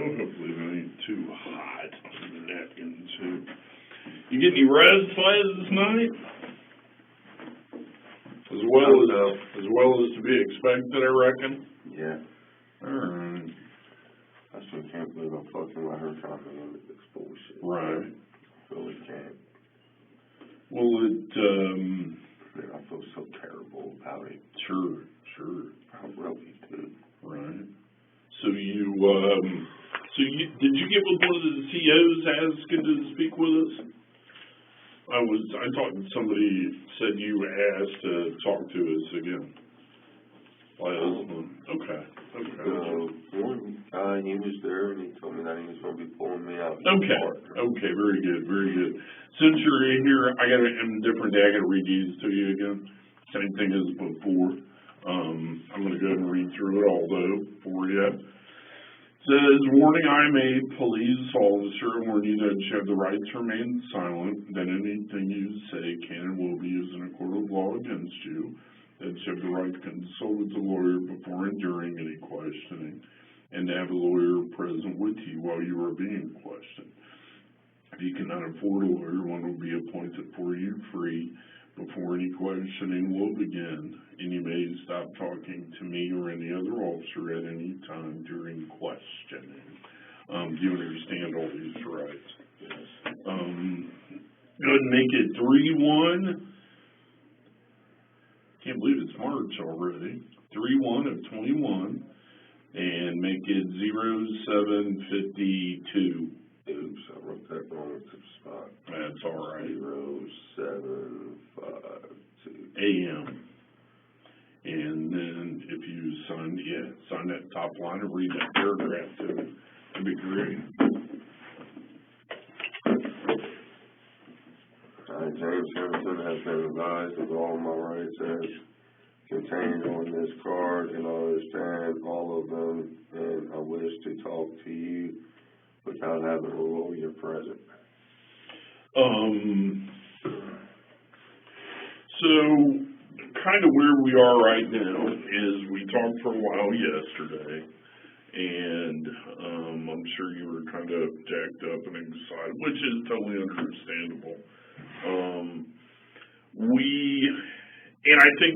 Hopefully it ain't too hot in the napkins too. You get any rest last night? As well as to be expected, I reckon. Yeah. Alright. I still can't believe I'm fucking let her try me into this bullshit. Right. I really can't. Well, Man, I feel so terrible about it. Sure. I really do. Right. So did you get with one of the CEOs asking to speak with us? I thought somebody said you asked to talk to us again. Last month. Okay. One guy, he was there and he told me that he was going to be pulling me out. Okay, very good. Since you're here, I got a different day. I got to read these to you again. Same thing as before. I'm going to go ahead and read through it all though for you. It says, warning, I'm a police officer and warn you that you have the right to remain silent, that anything you say can and will be used in a court of law against you, that you have the right to consult with the lawyer before and during any questioning, and to have a lawyer present with you while you are being questioned. If you cannot afford a lawyer, one will be appointed for you free before any questioning will begin, and you may stop talking to me or any other officer at any time during questioning. Do you understand all these rights? Yes. Go ahead and make it 3-1. Can't believe it's March already. 3-1 of 21, and make it 07:52. Oops, I wrote that wrong at the spot. That's all right. 07:52 a.m. And then if you sign that top line and read that paragraph to me, that'd be great. James Hamilton has been advised of all my rights as contained on this card, and I understand all of them, and I wish to talk to you without having a lawyer present. So kind of where we are right now is we talked for a while yesterday, and I'm sure you were kind of jacked up and excited, which is totally understandable. And I think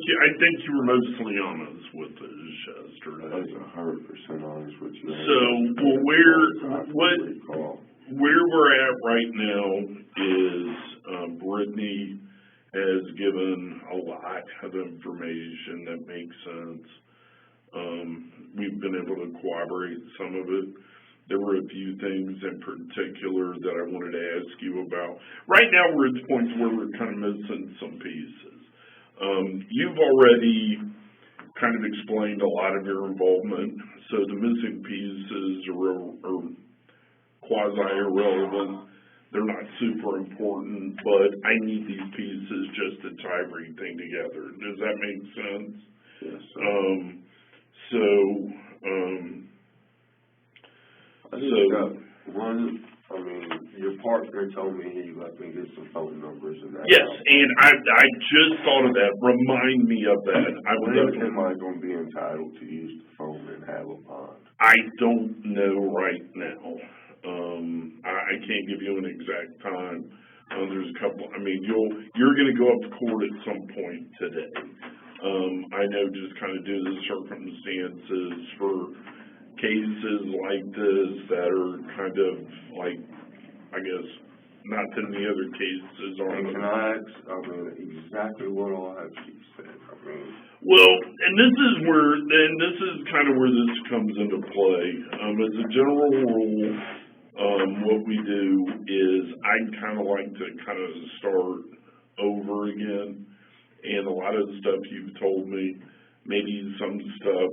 you were mostly honest with us yesterday. I was 100% honest with you. So, where we're at right now is Brittany has given a lot of information that makes sense. We've been able to corroborate some of it. There were a few things in particular that I wanted to ask you about. Right now we're at the point where we're kind of missing some pieces. You've already kind of explained a lot of your involvement, so the missing pieces are quasi-irrelevant. They're not super important, but I need these pieces just to tie everything together. Does that make sense? Yes. Your partner told me he let me get some phone numbers and that. Yes, and I just thought of that. Remind me of that. When am I going to be entitled to use the phone and have a bond? I don't know right now. I can't give you an exact time. There's a couple. You're going to go up to court at some point today. I know just kind of due to the circumstances for cases like this that are kind of like, I guess, not that any other cases are. And can I ask, exactly what all have she said? Well, and this is kind of where this comes into play. As a general rule, what we do is I'd kind of like to kind of start over again. And a lot of the stuff you've told me, maybe some stuff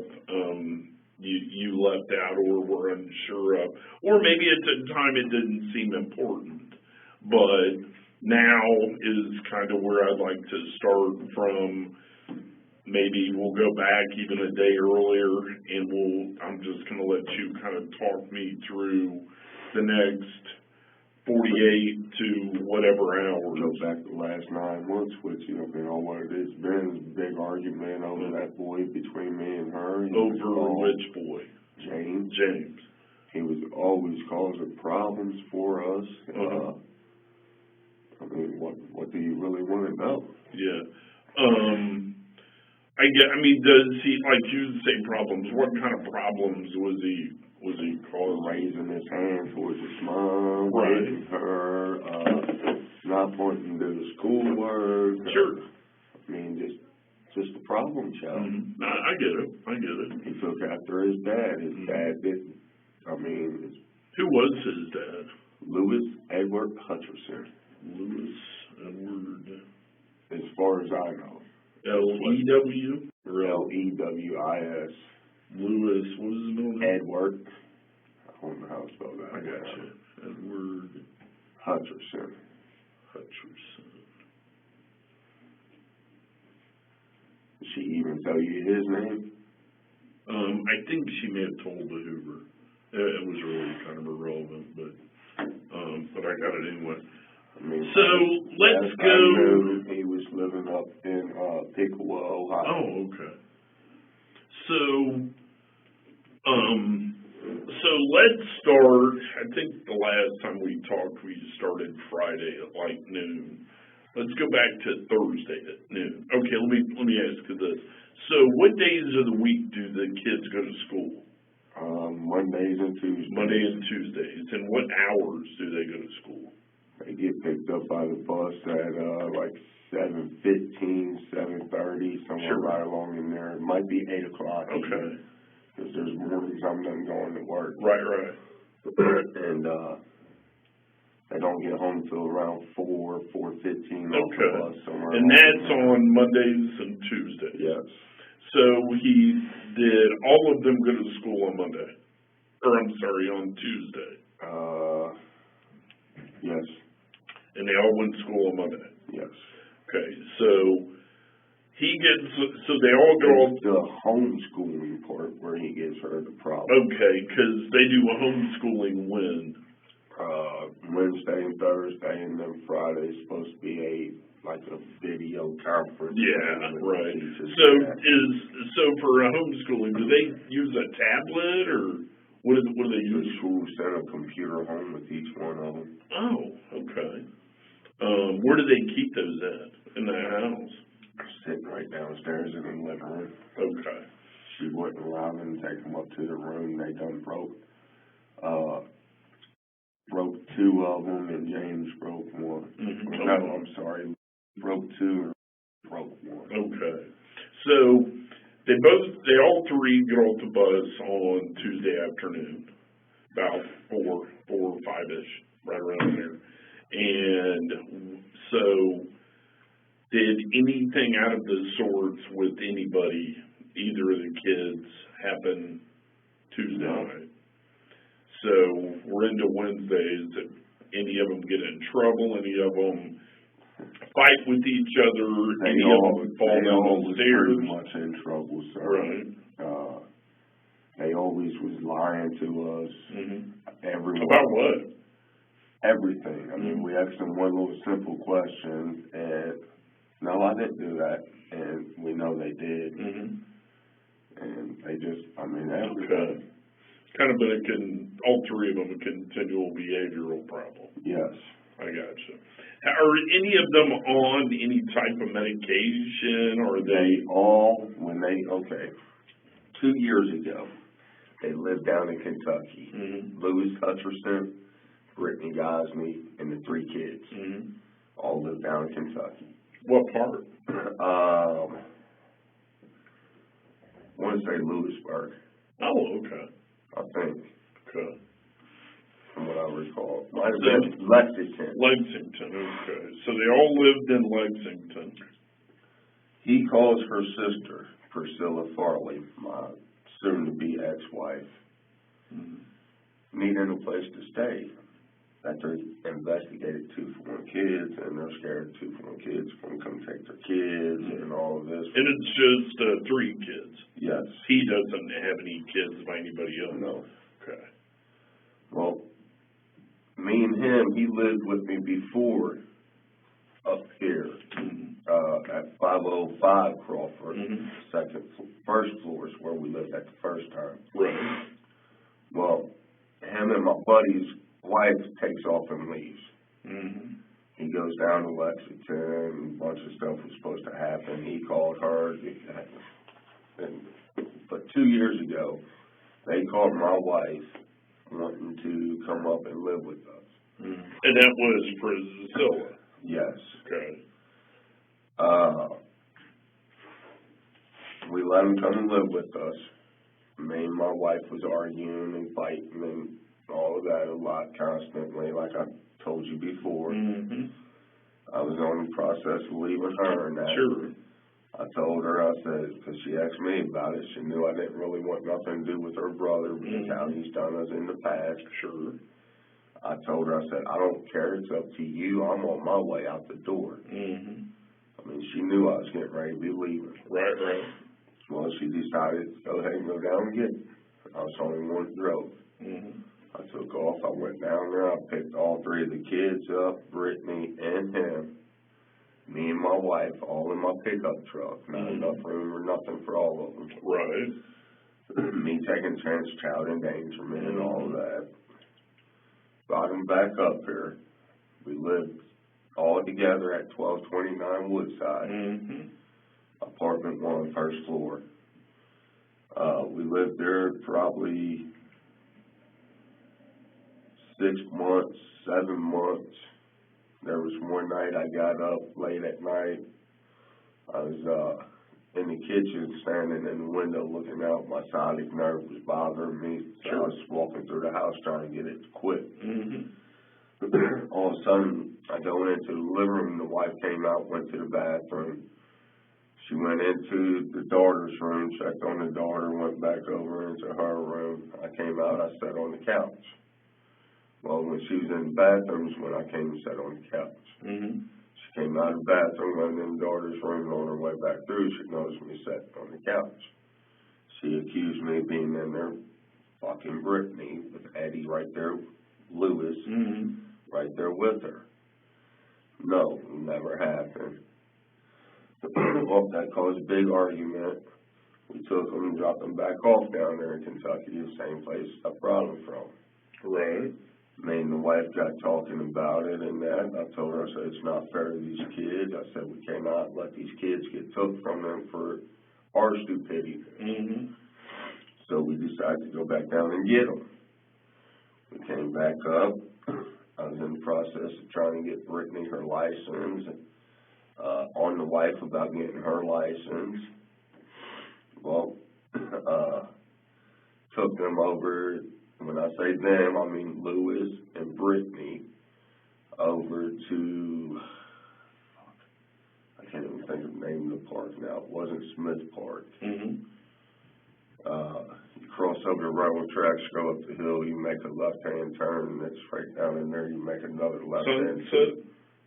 you left out or were unsure of, or maybe at the time it didn't seem important. But now is kind of where I'd like to start from. Maybe we'll go back even a day earlier, and I'm just going to let you kind of talk me through the next 48 to whatever hours. Go back the last 9 months with you. On what it is. Been a big argument over that boy between me and her. Over which boy? James. James. He was all always causing problems for us. I mean, what do you really want to know? Yeah. I mean, does he, like you say problems, what kind of problems was he causing? Raising his hand towards his mom, right, hitting her, not wanting to do the schoolwork. Sure. I mean, just a problem child. Mm-hmm. I get it. He took after his dad. His dad didn't. I mean, who was his dad? Louis Edward Hutcherson. Louis Edward. As far as I know. L-E-W? Or L-E-W-I-S. Louis, what was his middle name? Edward. I don't know how to spell that. I got you. Edward Hutcherson. Did she even tell you his name? I think she may have told the Hoover. It was really kind of irrelevant, but I got it anyway. I mean, so let's go. I knew he was living up in Piqua, Ohio. Oh, okay. So let's start. I think the last time we talked, we started Friday at like noon. Let's go back to Thursday at noon. Okay, let me ask you this. So what days of the week do the kids go to school? Mondays and Tuesdays. Monday and Tuesdays. And what hours do they go to school? They get picked up by the bus at like 7:15, 7:30, somewhere right along in there. It might be 8 o'clock. Okay. Because there's mornings I'm not going to work. Right. And they don't get home till around 4:15 off the bus somewhere. And that's on Mondays and Tuesdays. Yes. So did all of them go to school on Monday? Or I'm sorry, on Tuesday? Yes. And they all went to school on Monday? Yes. Okay, so they all go... It's the homeschooling part where he gives her the problem. Okay, because they do a homeschooling when? Wednesday and Thursday, and then Friday is supposed to be a video conference. Yeah, right. So for a homeschooling, do they use a tablet, or what do they use? The school sent a computer home with each one of them. Oh, okay. Where do they keep those at? In the house? Sitting right downstairs in the living room. Okay. She wouldn't allow them to take them up to the room. They done broke two of them, and James broke one. Mm-hmm. No, I'm sorry. Broke two and broke one. Okay. So they all three get off the bus on Tuesday afternoon, about 4 or 5-ish, right around there. And so did anything out of the sorts with anybody, either of the kids, happen Tuesday night? So we're into Wednesdays. Did any of them get in trouble? Any of them fight with each other? Any of them fall down the stairs? Pretty much in trouble, sir. Right. They always was lying to us. Mm-hmm. Everyone. About what? Everything. I mean, we asked them one little simple question, and no, I didn't do that, and we know they did. Mm-hmm. And they just, I mean, everything. Okay. Kind of all three of them a continual behavioral problem. Yes. I gotcha. Are any of them on any type of medication, or they all, 2 years ago, they lived down in Kentucky. Mm-hmm. Louis Hutcherson, Brittany Gosney, and the 3 kids. Mm-hmm. All lived down in Kentucky. What part? I want to say Lewisburg. Oh, okay. I think. Okay. From what I recall. Might have been Lexington. Lexington, okay. So they all lived in Lexington. He calls her sister, Priscilla Farley, my soon-to-be ex-wife, needing a place to stay. After they investigated 2-for-1 kids, and they're scared 2-for-1 kids going to come take their kids and all of this. And it's just 3 kids? Yes. He doesn't have any kids by anybody else? No. Okay. Well, me and him, he lived with me before up here at 505 Crawford, first floor is where we lived at the first time. Right. Well, him then my buddy's wife takes off and leaves. Mm-hmm. He goes down to Lexington, a bunch of stuff was supposed to happen. He called her, but 2 years ago, they called my wife wanting to come up and live with us. Mm-hmm. And that was Priscilla? Yes. Okay. We let him come and live with us. Me and my wife was arguing and fighting and all of that a lot constantly, like I told you before. Mm-hmm. I was on the process of leaving her and that. Sure. I told her, I said, because she asked me about it, she knew I didn't really want nothing to do with her brother because how he's done us in the past. Sure. I told her, I said, I don't care, it's up to you, I'm on my way out the door. Mm-hmm. I mean, she knew I was getting ready to be leaving. Right. Well, she decided to go ahead and go down and get me. I was the only one that drove. Mm-hmm. I took off, I went down there, I picked all three of the kids up, Brittany and him, me and my wife, all in my pickup truck. Not enough room or nothing for all of them. Right. Me taking chance, child endangerment and all of that. Got them back up here. We lived all together at 1229 Woodside. Mm-hmm. Apartment 1, first floor. We lived there probably 6 months, 7 months. There was one night I got up late at night. I was in the kitchen standing in the window looking out. My sciatic nerve was bothering me. So I was walking through the house trying to get it to quit. Mm-hmm. All of a sudden, I go into the living room. The wife came out, went to the bathroom. She went into the daughter's room, checked on the daughter, went back over into her room. I came out, I sat on the couch. Well, when she was in the bathroom is when I came and sat on the couch. Mm-hmm. She came out of the bathroom, went in the daughter's room, and on her way back through, she noticed me sitting on the couch. She accused me of being in there fucking Brittany with Eddie right there, Lewis, right there with her. No, never happened. Well, that caused a big argument. We took them and dropped them back off down there in Kentucky, the same place I brought them from. Right. Me and the wife got talking about it and that. I told her, I said, it's not fair to these kids. I said, we cannot let these kids get took from them for our stupidity. Mm-hmm. So we decided to go back down and get them. We came back up. I was in the process of trying to get Brittany her license, on the wife about getting her license. Well, took them over. When I say them, I mean Lewis and Brittany over to, I can't even think of the name of the park now. It wasn't Smith Park. Mm-hmm. You cross over the railroad tracks, go up the hill, you make a left-hand turn, and it's right down in there, you make another left-hand turn. Sunset?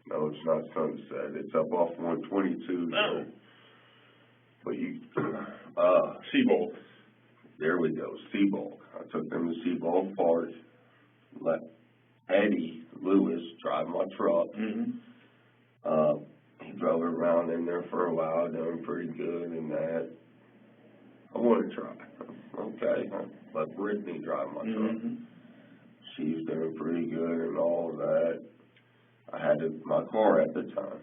No, it's not Sunset. It's up off 122. No. But you, Seabolt. there we go, Seabolt. I took them to Seabolt Park, let Eddie Lewis drive my truck. Mm-hmm. He drove around in there for a while, doing pretty good and that. I want to try. Okay, let Brittany drive my truck. Mm-hmm. She's doing pretty good and all of that. I had my car at the time.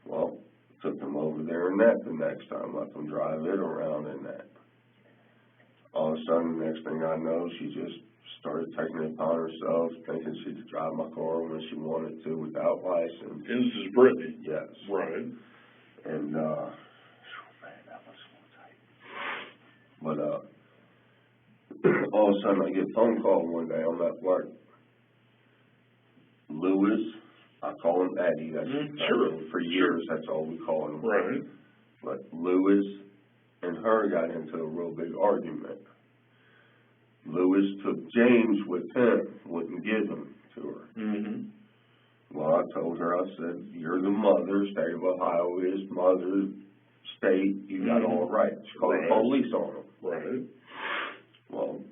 Well, took them over there and that the next time, let them drive it around and that. All of a sudden, the next thing I know, she just started taking it upon herself, thinking she could drive my car when she wanted to without license. And this is Brittany? Yes. Right. And, man, that was so tight. But, all of a sudden, I get a phone call one day. I'm at work. Lewis, I call him Eddie. That's sure. For years, that's all we call him. Right. But Lewis and her got into a real big argument. Lewis took James with him, wouldn't give him to her. Mm-hmm. Well, I told her, I said, you're the mother, state of Ohio is mother, state, you got all the rights. Call the police on them. Right. Well,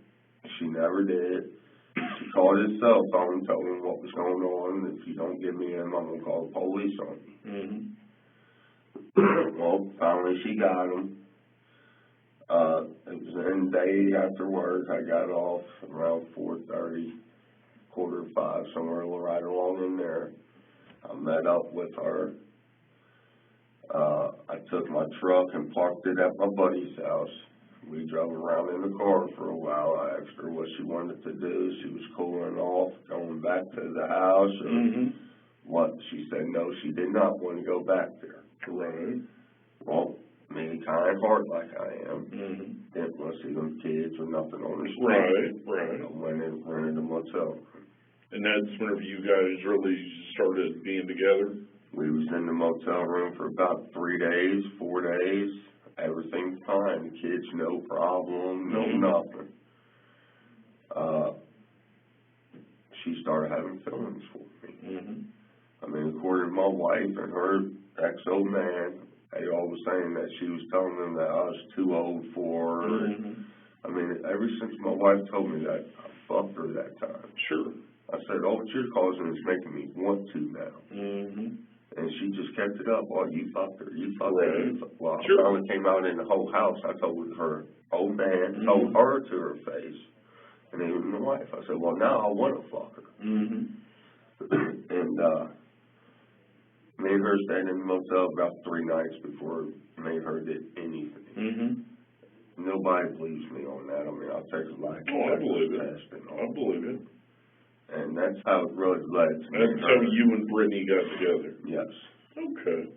she never did. She called his cell phone, told him what was going on. If you don't give me him, I'm going to call the police on you. Mm-hmm. Well, finally she got him. It was an day after work. I got off around 4:30, 4:45, somewhere right along in there. I met up with her. I took my truck and parked it at my buddy's house. We drove around in the car for a while. I asked her what she wanted to do. She was cooling off, going back to the house, or what. She said no, she did not want to go back there. Right. Well, me, kind heart like I am, didn't want to see them kids or nothing on the street. Right. I went and rented a motel. And that's whenever you guys really started being together? We was in the motel room for about 3 days, 4 days. Everything's fine. Kids, no problem, no nothing. She started having feelings for me. I mean, according to my wife and her ex-old man, they all was saying that she was telling them that I was too old for her. I mean, ever since my wife told me that, I fucked her that time. Sure. I said, all what you're causing is making me want to now. And she just kept it up. Oh, you fucked her. You fucked her. You fucked. Well, I finally came out in the whole house. I told her old man, told her to her face, and even my wife. I said, well, now I want to fuck her. And me and her stayed in the motel about 3 nights before me and her did anything. Nobody believes me on that. I mean, I'll take a lie. Oh, I believe it. I believe it. And that's how it really led to me. That's how you and Brittany got together? Yes. Okay.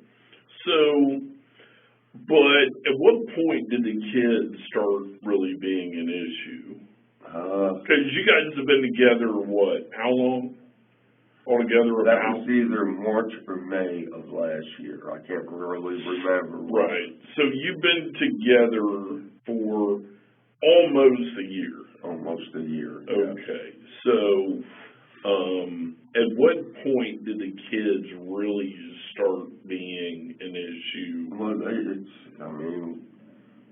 So, but at what point did the kids start really being an issue? Because you guys have been together, what, how long? Altogether about? That was either March or May of last year. I can't really remember. Right. So you've been together for almost a year. Almost a year. Okay. Yes. So, at what point did the kids really start being an issue? Well, I mean,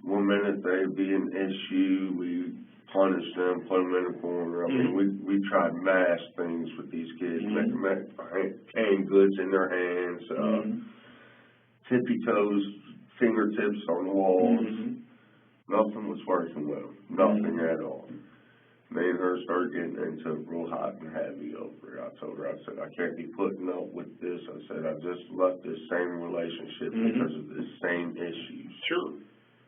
1 minute they'd be an issue, we punish them, put them in a corner. I mean, we tried mass things with these kids, make them hang goods in their hands, tippy toes, fingertips on the walls. Nothing was working with them, nothing at all. Me and her started getting into it real hot and heavy over it. I told her, I said, I can't be putting up with this. I said, I just left this same relationship because of the same issues. Sure.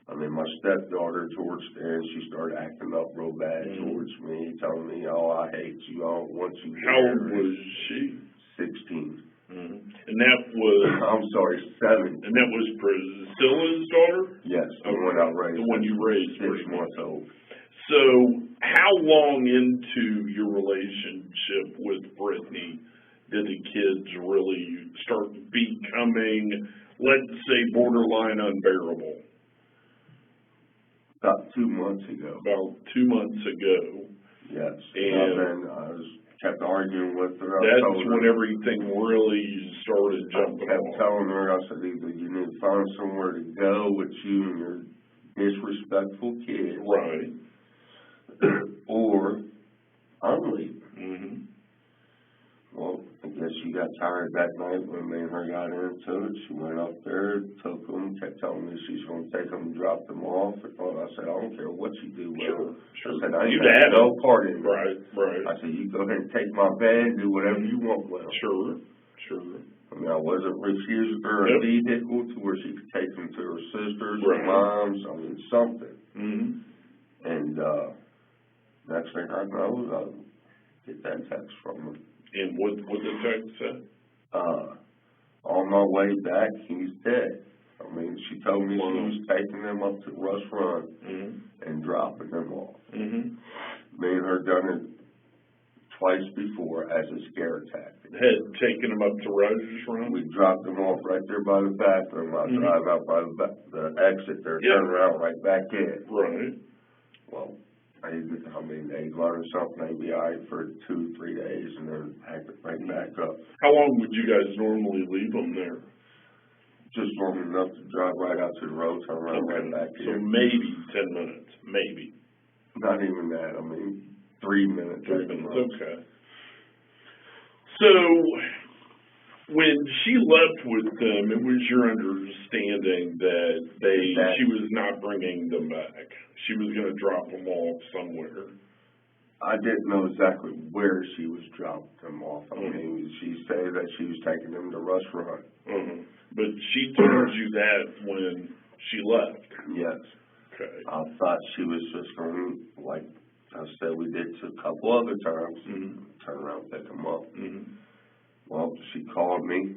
I mean, my stepdaughter, towards the end, she started acting up real bad towards me, telling me, oh, I hate you, I don't want you. How old was she? 16. And that was... I'm sorry, 7. And that was Priscilla's daughter? Yes, the one I raised. The one you raised. 6 months old. So, how long into your relationship with Brittany did the kids really start becoming, let's say, borderline unbearable? About 2 months ago. About 2 months ago. Yes. And then I kept arguing with her. That's when everything really started jumping I kept telling her, I said, either you need to find somewhere to go with you and your disrespectful kids. Right. Or I'm leaving. Well, I guess she got tired that night when me and her got into it. She went up there, took them, kept telling me she's going to take them and drop them off. I said, I don't care what you do with them. Sure. I said, I ain't got no part in it. Right. I said, you go ahead and take my bed, do whatever you want with them. Sure. I mean, I wasn't refusing her a vehicle to where she could take them to her sisters, her moms, I mean, something. And next thing I know, I get that text from her. And what the text said? On my way back, he's dead. I mean, she told me she was taking them up to Rush Run and dropping them off. Me and her done it twice before as a scare tactic. Had taken them up to Rush Run? We dropped them off right there by the bathroom. I drive out by the exit there, turn around right back in. Right. Well, I mean, they learned something, they'd be all right for 2, 3 days, and then pack it right back up. How long would you guys normally leave them there? Just long enough to drive right out to the road, turn around right back in. So maybe 10 minutes, maybe. Not even that, I mean, 3 minutes. 3 minutes, okay. So, when she left with them, it was your understanding that she was not bringing them back. She was going to drop them off somewhere. I didn't know exactly where she was dropping them off. I mean, she said that she was taking them to Rush Run. But she told you that when she left? Yes. Okay. I thought she was just going, like I said, we did a couple other times, turn around and pick them up. Well, she called me.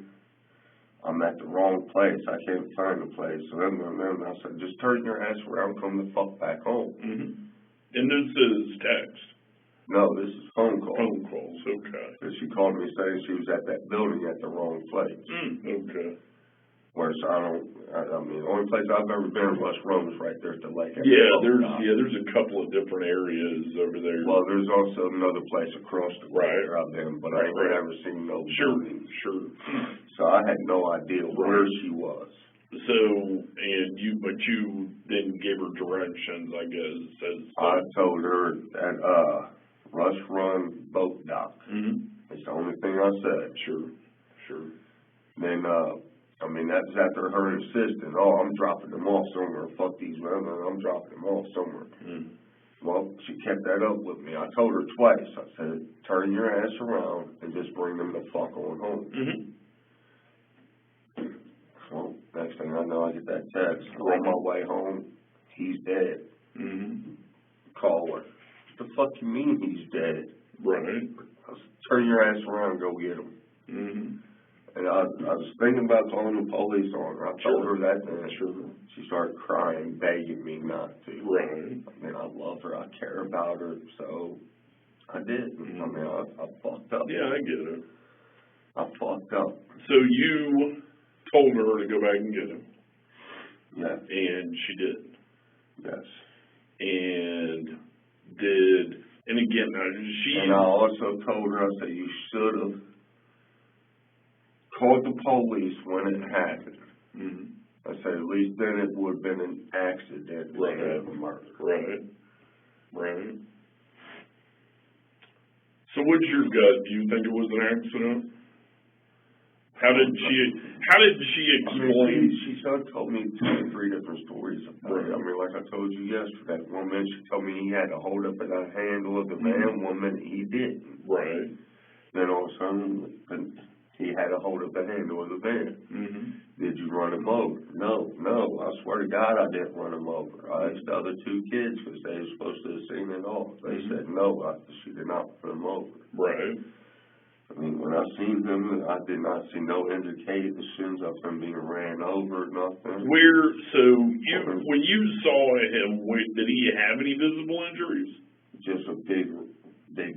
I'm at the wrong place. I can't find the place. So then I said, just turn your ass around, come the fuck back home. And this is text? No, this is phone calls. Phone calls, okay. And she called me saying she was at that building at the wrong place. Okay. Whereas I mean, the only place I've ever been in Rush Run was right there at the lake. There's a couple of different areas over there. Well, there's also another place across the way where I've been, but I ain't never seen no building. Sure. So I had no idea where she was. So, but you then gave her directions, I guess. I told her at Rush Run boat dock. That's the only thing I said. Sure. Then, I mean, that was after her insisting, oh, I'm dropping them off somewhere. Fuck these women, I'm dropping them off somewhere. Well, she kept that up with me. I told her twice. I said, turn your ass around and just bring them the fuck on home. Well, next thing I know, I get that text. On my way home, he's dead. Call her. What the fuck you mean he's dead? Right. Turn your ass around and go get him. And I was thinking about calling the police on her. I told her that then. She started crying, begging me not to. Right. I mean, I love her. I care about her. So I did. I mean, I fucked up. Yeah, I get it. I fucked up. So you told her to go back and get him? Yes. And she did? Yes. And again, And I also told her, I said, you should have called the police when it happened. I said, at least then it would have been an accident instead of a murder. Right. So what's your gut? Do you think it was an accident? How did she explain? She told me 2 or 3 different stories about it. I mean, like I told you yesterday, one minute she told me he had to hold up at the handle of the van, one minute he didn't. Right. Then all of a sudden, he had to hold up the handle of the van. Did you run him over? No. I swear to God, I didn't run him over. I asked the other 2 kids because they were supposed to have seen it all. They said no, she did not run him over. Right. I mean, when I seen him, I did not see no indications of him being ran over, nothing. When you saw him, did he have any visible injuries? Just a big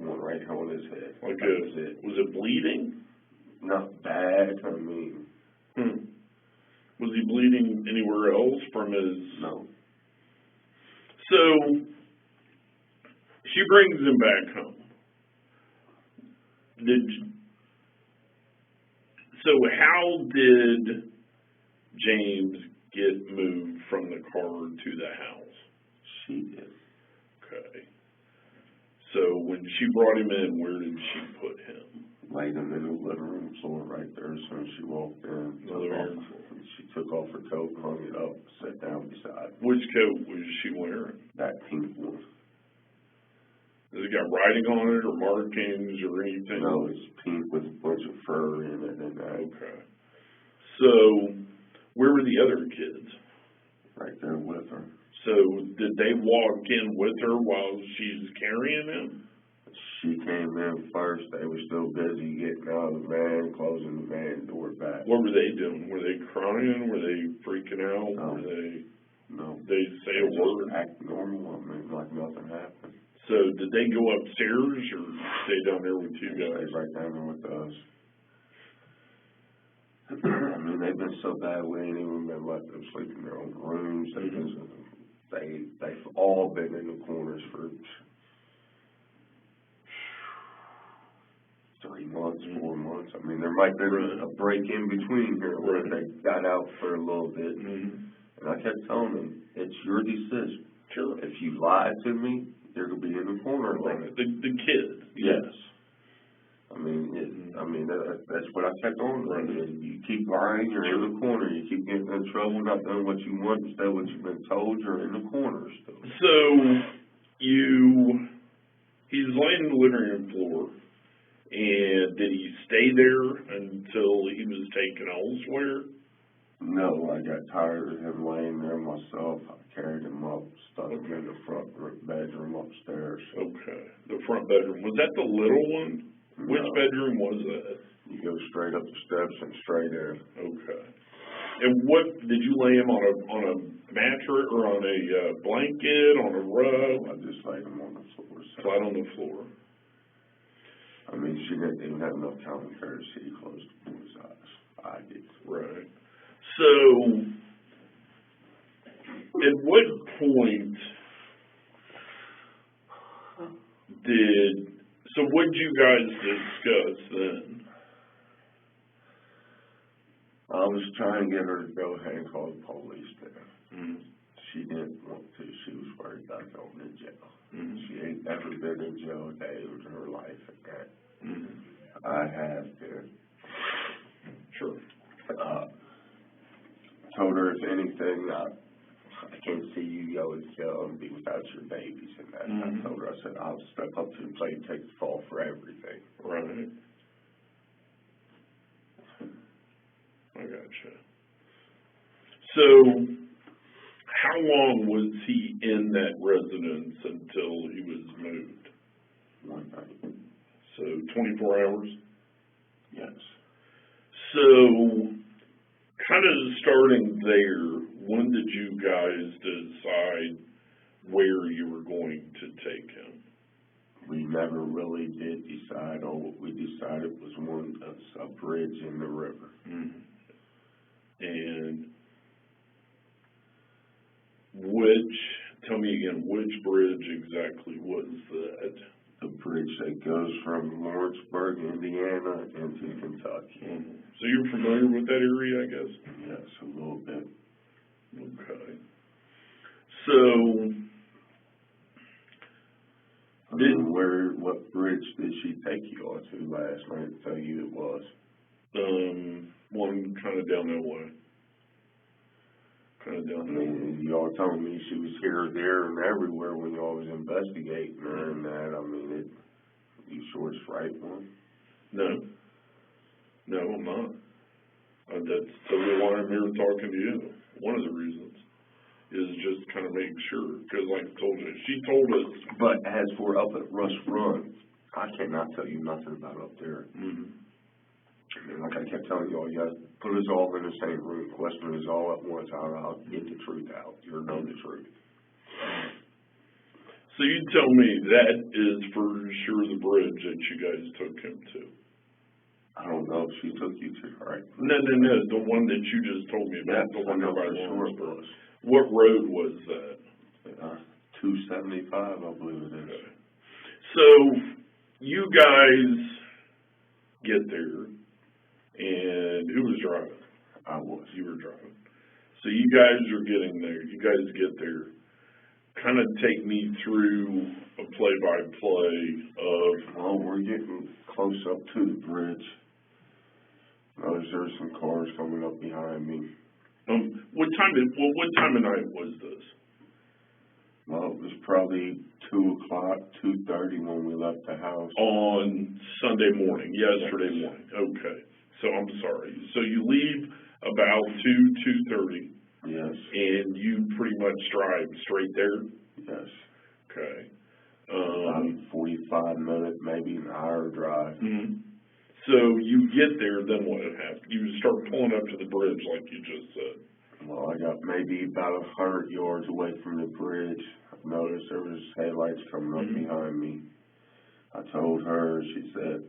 one right here on his head. Was it bleeding? Not bad, I mean. Was he bleeding anywhere else from his... No. So, she brings him back home. How did James get moved from the car to the house? She did. Okay. So when she brought him in, where did she put him? Laid him in the living room floor right there as soon as she walked in. She took off her coat, hung it up, sat down beside him. Which coat was she wearing? That pink one. Has it got writing on it or markings or anything? No, it's pink with a bunch of fur in it and that. Okay. So, where were the other kids? Right there with her. So, did they walk in with her while she's carrying him? She came in first. They were still busy getting out of the van, closing the van door back. What were they doing? Were they crying? Were they freaking out? No. No. They say a word? Just act normal. I mean, like nothing happened. So, did they go upstairs or stay down there with you guys? They right down there with us. I mean, they've been so bad we ain't even been letting them sleep in their own rooms. They've all been in the corners for 3 months, 4 months. I mean, there might be a break in between here where they got out for a little bit. And I kept telling them, it's your decision. Sure. If you lie to me, you're going to be in the corner. Right. The kids. Yes. I mean, they that's what I kept on doing. You keep lying, you're in the corner. You keep getting in trouble, not doing what you want instead of what you've been told, you're in the corner still. So, he's laying on the living room floor, and did he stay there until he was taken elsewhere? No, I got tired of him laying there myself. I carried him up, stuck him in the front bedroom upstairs. Okay, the front bedroom. Was that the little one? Which No. bedroom was that? You go straight up the steps and straight in. Okay. And what, did you lay him on a mattress or on a blanket, on a rug? I just laid him on the floor. Flat on the floor. I mean, she didn't even have enough common courtesy to close the boy's eyes. I did. Right. So, at what point what did you guys discuss then? I was trying to get her to go ahead and call the police there. Mm-hmm. She didn't want to. She was worried about going to jail. Mm-hmm. She ain't never been in jail a day in her life at that. Mm-hmm. I have been. Sure. Told her if anything, I can't see you go to jail and be without your babies and that. Mm-hmm. I told her, I said, I'll step up to the plate and take the fall for everything. Right. I gotcha. So, how long was he in that residence until he was moved? One night. So, 24 hours? Yes. So, kind of starting there, when did you guys decide where you were going to take him? We never really did decide. All what we decided was a bridge in the river. Mm-hmm. And tell me again, which bridge exactly was that? The bridge that goes from Lawrenceburg, Indiana, into Kentucky. Mm-hmm. So you're familiar with that area, I guess? Yes, a little bit. Okay. So, what bridge did she take you on to last night to tell you it was? one kind of down that way. Kind of down that way. Y'all told me she was here, there, and everywhere when y'all was investigating her and that. I mean, you sure it's right one? No, I'm not. That's totally why I'm here talking to you. One of the reasons is just kind of make sure, because like I told you, she told us. But as for up at Rush Run, I cannot tell you nothing about up there. Mm-hmm. I mean, like I kept telling y'all, you guys put us all in the same room, question us all at once. I'll get the truth out. You'll know the truth. So you tell me that is for sure the bridge that you guys took him to? I don't know if she took you to, right? No, the one that you just told me about, the one by Lawrenceburg. Was. What road was that? 275, I believe it is. Okay. So you guys get there, and who was driving? I was. You were driving. So you guys are getting there. You guys get there. Kind of take me through a play-by-play of. Well, we're getting close up to the bridge. Notice there's some cars coming up behind me. What time of night was this? Well, it was probably 2 o'clock, 2:30 when we left the house. On Sunday morning, yesterday morning. Okay. So I'm sorry. So you leave about 2:30. Yes. And you pretty much drive straight there? Yes. Okay. About 45-minute, maybe an hour drive. Mm-hmm. So you get there, then what happens? You start pulling up to the bridge like you just said. Well, I got maybe about 100 yards away from the bridge. I noticed there was headlights coming up behind me. I told her, she said,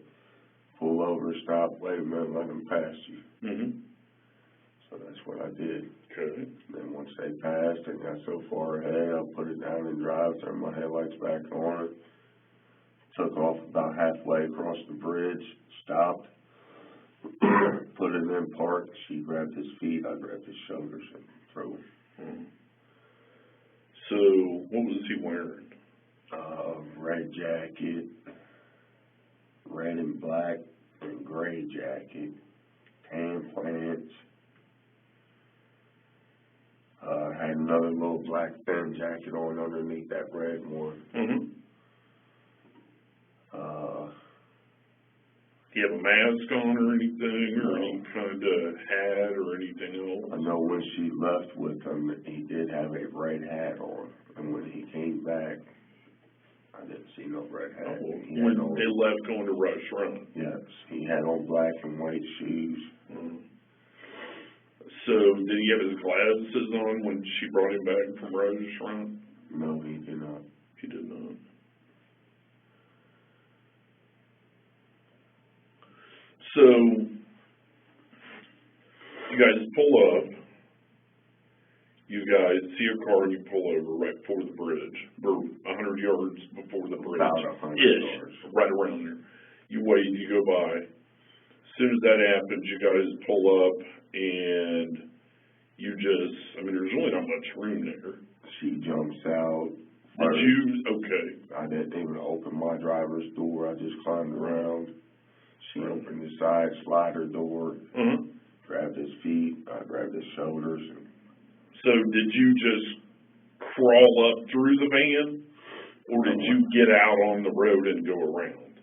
pull over, stop, wait a minute, let them pass you. Mm-hmm. So that's what I did. Okay. Then once they passed and got so far ahead, I put it down and drive, turned my headlights back on, took off about halfway across the bridge, stopped, put it in park. She grabbed his feet, I grabbed his shoulders and threw him. Mm-hmm. So what was he wearing? Red jacket, red and black, and gray jacket, tan pants. Had another little black thin jacket on underneath that red one. Mm-hmm. Do you have a mask on or anything, or any kind of hat or anything else? I know when she left with him, he did have a red hat on, and when he came back, I didn't see no red hat. When they left going to Rush Run? Yes, he had on black and white shoes. Mm-hmm. So, did he have his glasses on when she brought him back from Rush Run? No, he did not. He did not. So, you guys pull up, you guys see a car and you pull over right before the bridge, or 100 yards before the bridge. About 100 yards. Right around there. You wait, you go by. As soon as that happens, you guys pull up and you just, I mean, there's really not much room there. She jumps out. Okay. I didn't even open my driver's door. I just climbed around. She opened the side slider door, grabbed his feet, I grabbed his shoulders. So did you just crawl up through the van, or did you get out on the road and go around?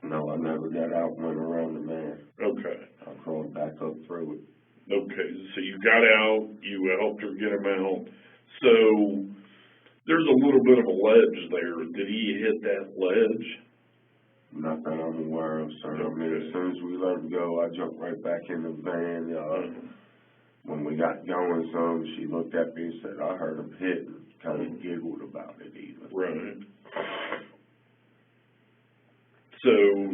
No, I never got out and went around the van. Okay. I crawled back up through it. Okay, so you got out, you helped her get him out. So there's a little bit of a ledge there. Did he hit that ledge? Not that I'm aware of, sir. I mean, as soon as we let him go, I jumped right back in the van. When we got going some, she looked at me and said, I heard him hit, and kind of giggled about it even. Right. So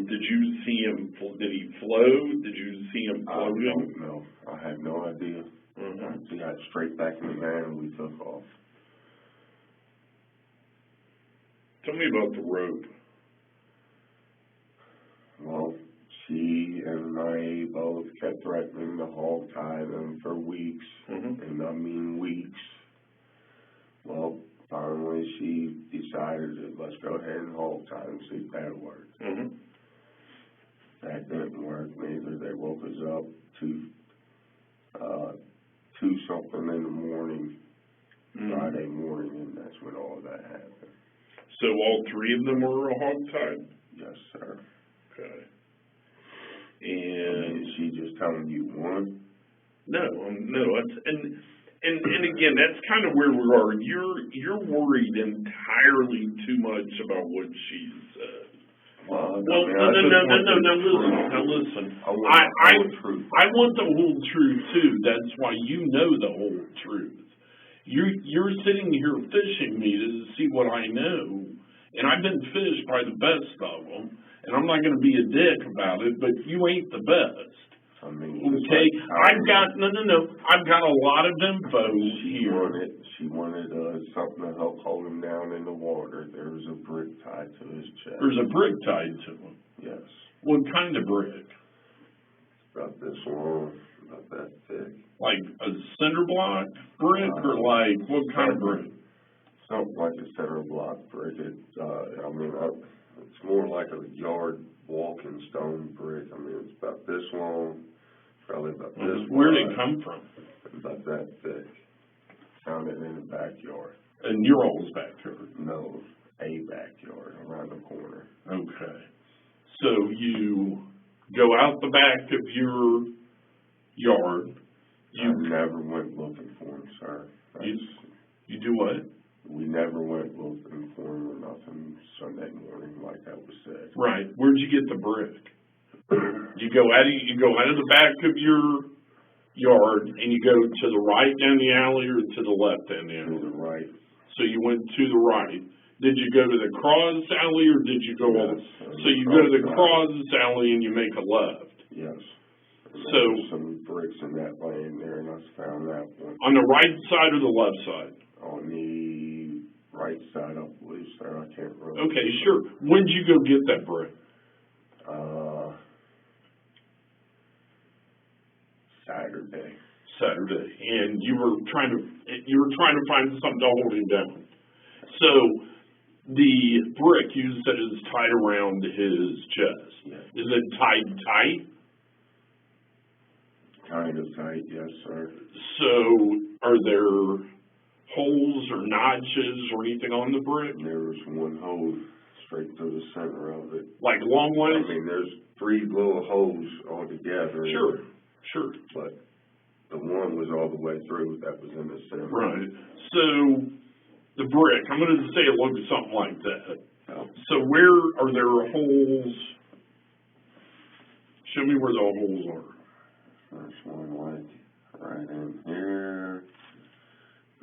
did you see him, did he float? Did you see him floating? I don't know. I had no idea. She got straight back in the van and we took off. Tell me about the rope. Well, she and I both kept threatening to hog tie them for weeks, and I mean weeks. Well, finally she decided that let's go ahead and hog tie and see if that worked. That didn't work neither. They woke us up to 2-something in the morning, Friday morning, and that's when all that happened. So all three of them were hog-tied? Yes, sir. Okay. And is she just telling you one? No. And again, that's kind of where we are. You're worried entirely too much about what she said. Well, no. Listen. I want the whole truth too. That's why you know the whole truth. You're sitting here fishing me to see what I know, and I've been fished by the best of them. And I'm not going to be a dick about it, but you ain't the best. I mean, okay, I've got I've got a lot of info here. She wanted something to help hold him down in the water. There was a brick tied to his chest. There's a brick tied to him? Yes. What kind of brick? About this long, about that thick. Like a cinder block brick, or like what kind of brick? Something like a cinder block brick. It's more like a yard walking stone brick. I mean, it's about this long, probably about this wide. Where did it come from? About that thick. Found it in the backyard. In your old backyard? No, a backyard around the corner. Okay. So you go out the back of your yard. I never went looking for him, sir. You do what? We never went looking for him or nothing Sunday morning, like that was said. Right. Where'd you get the brick? You go out of the back of your yard and you go to the right down the alley or to the left down the alley? To the right. So you went to the right. Did you go to the cross alley or did you go so you go to the cross alley and you make a left? Yes. So there's some bricks in that lane there, and I found that one. On the right side or the left side? On the right side, I believe, sir. I can't remember. Okay, sure. When did you go get that brick? Saturday. And you were trying to find something to hold him down. So The brick you said is tied around his chest. Yes. Is it tied tight? Kind of tight, yes, sir. So are there holes or notches or anything on the brick? There was one hole straight through the center of it. Like long ways? I mean, there's 3 little holes all together. Sure. But the one was all the way through, that was in the center. Right. So the brick, I'm going to say it looks something like that. Oh. So where are there holes? Show me where the holes are. There's one like right in here,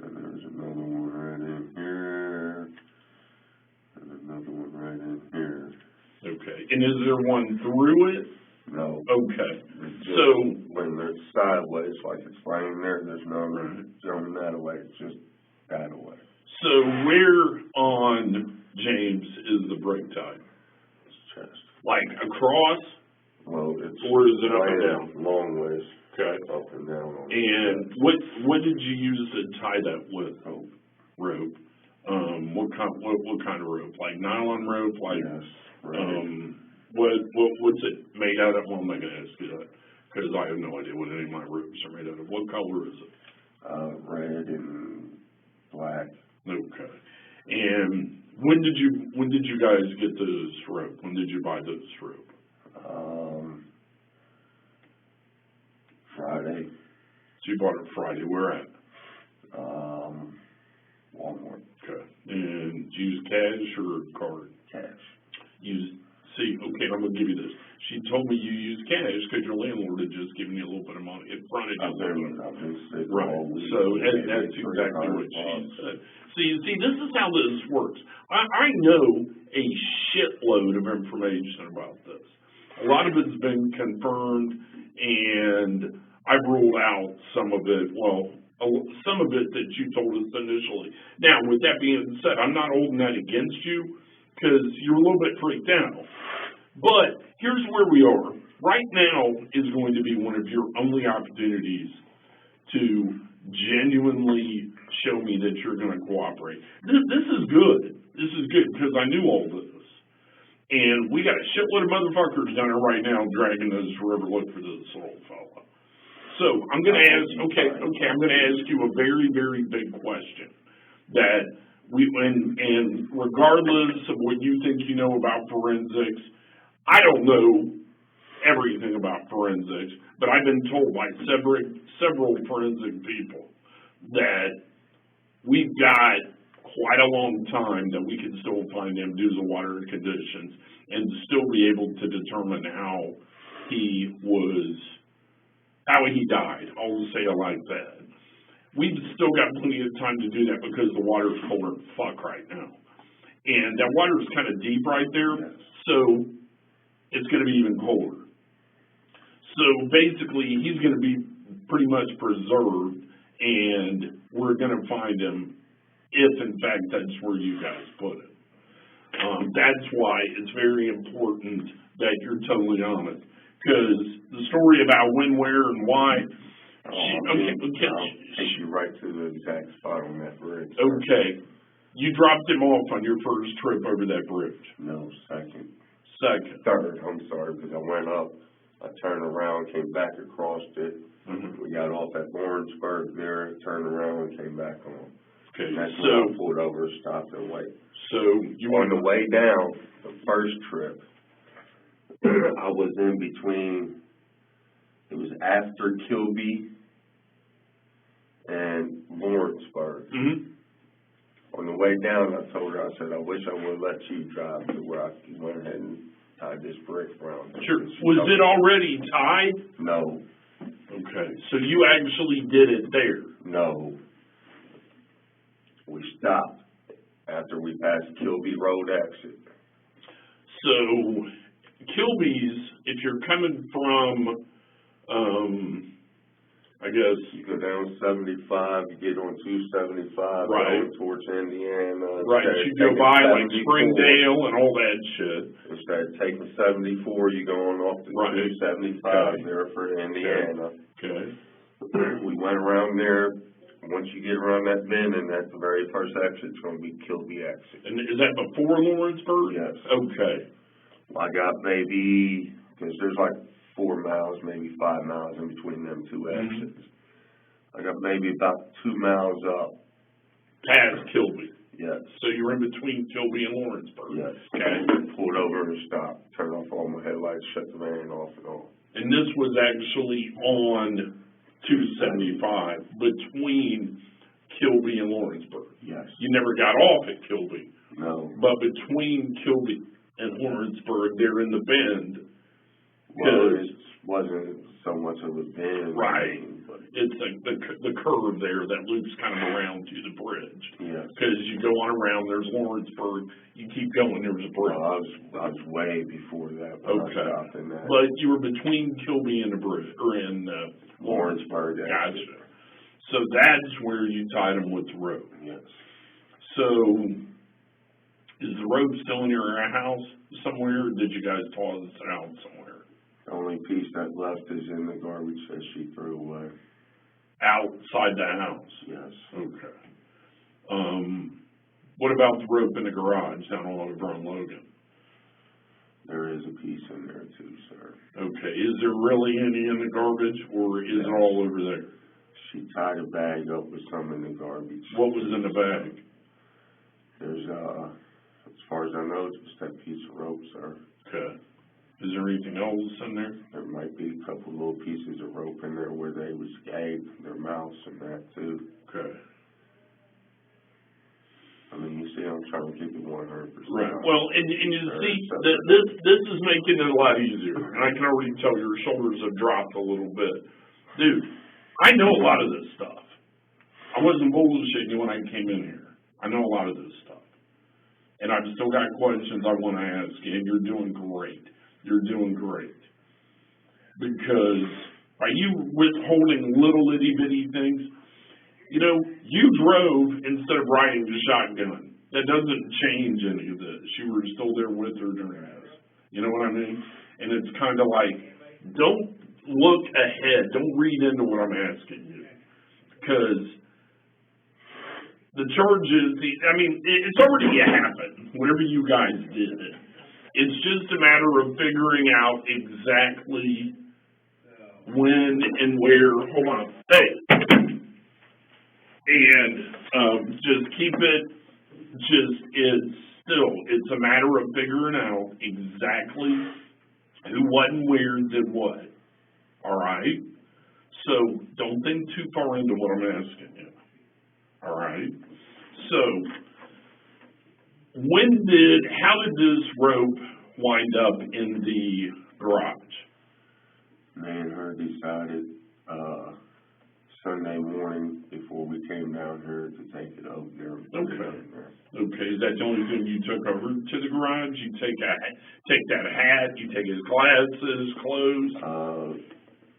and there's another one right in here, and another one right in here. Okay. And is there one through it? No. Okay. So when they're sideways, like it's laying there, there's none going that way. It's just that way. So where on James is the brick tied? His chest. Like across? Well, it's or is it up and down? Long ways. Okay. Up and down. On and what did you use to tie that with? Rope. What kind of rope? Like nylon rope? Like yes. Right. What's it made out of? Well, I'm not gonna ask you that because I have no idea what any of my ropes are made out of. What color is it? Red and black. Okay. And when did you guys get this rope? When did you buy this rope? Friday. So you bought it Friday. Where at? Walmart. Okay. And did you use cash or card? Cash. Okay, I'm gonna give you this. She told me you use cash because your landlord had just given you a little bit of money in front of you. I've been sick right. all week. So that's exactly what she said. See, this is how this works. I know a shitload of information about this. A lot of it's been confirmed, and I've ruled out some of it. Well, some of it that you told us initially. Now, with that being said, I'm not holding that against you because you're a little bit freaked out. But here's where we are. Right now is going to be one of your only opportunities to genuinely show me that you're going to cooperate. This is good. This is good because I knew all this. And we got a shitload of motherfuckers down there right now dragging us forever look for this little fella. So I'm going to ask, I'm going to ask you a very, very big question that and regardless of what you think you know about forensics, I don't know everything about forensics, but I've been told by several forensic people that we've got quite a long time that we can still find him due to water conditions and still be able to determine how he died. I'll just say it like that. We've still got plenty of time to do that because the water's colder than fuck right now. And that water is kind of deep right there, so it's going to be even colder. So basically, he's going to be pretty much preserved, and we're going to find him if, in fact, that's where you guys put it. That's why it's very important that you're totally honest. Because the story about when, where, and why... I'll take you right to the exact spot on that bridge. Okay. You dropped him off on your first trip over that bridge? No, second. Third, I'm sorry, because I went up, I turned around, came back across it. Mm-hmm. We got off at Lawrenceburg there, turned around, and came back on. Okay, and that's when I pulled over, stopped, and waited. So on the way down, the first trip, I was in between, it was after Kilby and Lawrenceburg. Mm-hmm. On the way down, I told her, I said, I wish I would have let you drive to where I went ahead and tied this brick around. Sure. Was it already tied? No. Okay. So you actually did it there? No. We stopped after we passed Kilby Road exit. So Kilby's, if you're coming from, I guess... You go down 75, you get on 275, right, going towards Indiana. Right, you go by like Springdale and all that shit. Instead of taking 74, you go on off to 275 there for Indiana. Okay. We went around there, once you get around that bend and at the very first exit, it's gonna be Kilby exit. And is that before Lawrenceburg? Yes. Okay. I got maybe, cause there's like 4 miles, maybe 5 miles in between them two exits. I got maybe about 2 miles up. Past Kilby. Yes. So you were in between Kilby and Lawrenceburg? Yes. Okay. Pulled over and stopped, turned off all my headlights, shut the van off and on. And this was actually on 275 between Kilby and Lawrenceburg? Yes. You never got off at Kilby? No. But between Kilby and Lawrenceburg, they're in the bend. Well, it wasn't so much of a bend. Right. But It's like the curve there that loops kind of around to the bridge. yes. Because you go on around, there's Lawrenceburg, you keep going, there's a bridge. Well, I was way before that when I Okay. stopped in that. But you were between Kilby and the bridge, or in Lawrenceburg exit. Gotcha. So that's where you tied them with the rope. Yes. So is the rope still in your house somewhere, or did you guys toss it out somewhere? The only piece that left is in the garbage that she threw away. Outside the house? Yes. Okay. What about the rope in the garage down over on Logan? There is a piece in there too, sir. Okay. Is there really any in the garbage, or is it all over there? She tied a bag up with some in the garbage. What was in the bag? There's, as far as I know, it's just that piece of rope, sir. Okay. Is there anything else in there? There might be a couple little pieces of rope in there where they was gagged, their mouths and that too. Okay. I mean, you see, I'm trying to keep it 100%. Right. Well, and you see, this is making it a lot easier, and I can already tell your shoulders have dropped a little bit. Dude, I know a lot of this stuff. I wasn't bullshitting you when I came in here. I know a lot of this stuff. And I've still got questions I want to ask you, and you're doing great. You're doing great. Because by you withholding little itty bitty things, you know, you drove instead of riding the shotgun. That doesn't change any of this. You were still there with her during this. You know what I mean? And it's kind of like, don't look ahead. Don't read into what I'm asking you. Because the charges, I mean, it's already happened, whatever you guys did. It's just a matter of figuring out exactly when and where. Hold on. Hey. And just keep it, it's a matter of figuring out exactly who, what, and where did what. All right? So don't think too far into what I'm asking you. All right? So how did this rope wind up in the garage? Me and her decided Sunday morning before we came down here to take it over there. Okay. Is that the only thing you took over to the garage? You take that hat, you take his glasses, clothes?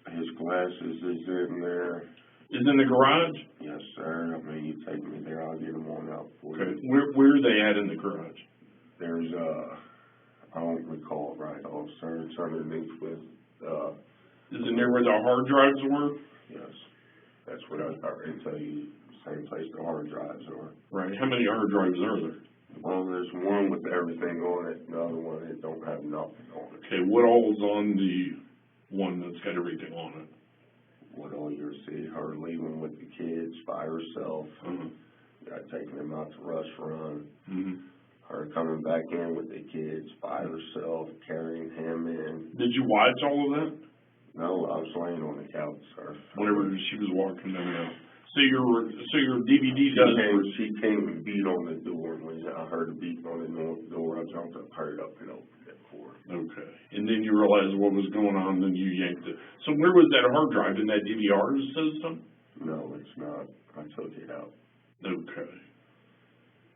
His glasses is in there. Is in the garage? Yes, sir. I mean, you take me there, I'll get them on out for you. Where are they at in the garage? There's, I don't recall right off, sir. It's underneath with, Is it near where the hard drives were? Yes. That's what I can tell you, same place the hard drives are. Right. How many hard drives are there? Well, there's one with everything on it, the other one that don't have nothing on it. Okay, what all's on the one that's got everything on it? What all you'll see, her leaving with the kids by herself, taking them out to rush run, her coming back in with the kids by herself, carrying him in. Did you watch all of that? No, I was laying on the couch, sir. Whenever she was walking down there. So your DVD does. She came and beat on the door. When I heard a beat on the door, I jumped up, hurried up, and opened it for her. Okay. And then you realized what was going on, then you yanked it. So where was that hard drive? In that DVR system? No, it's not. I took it out. Okay.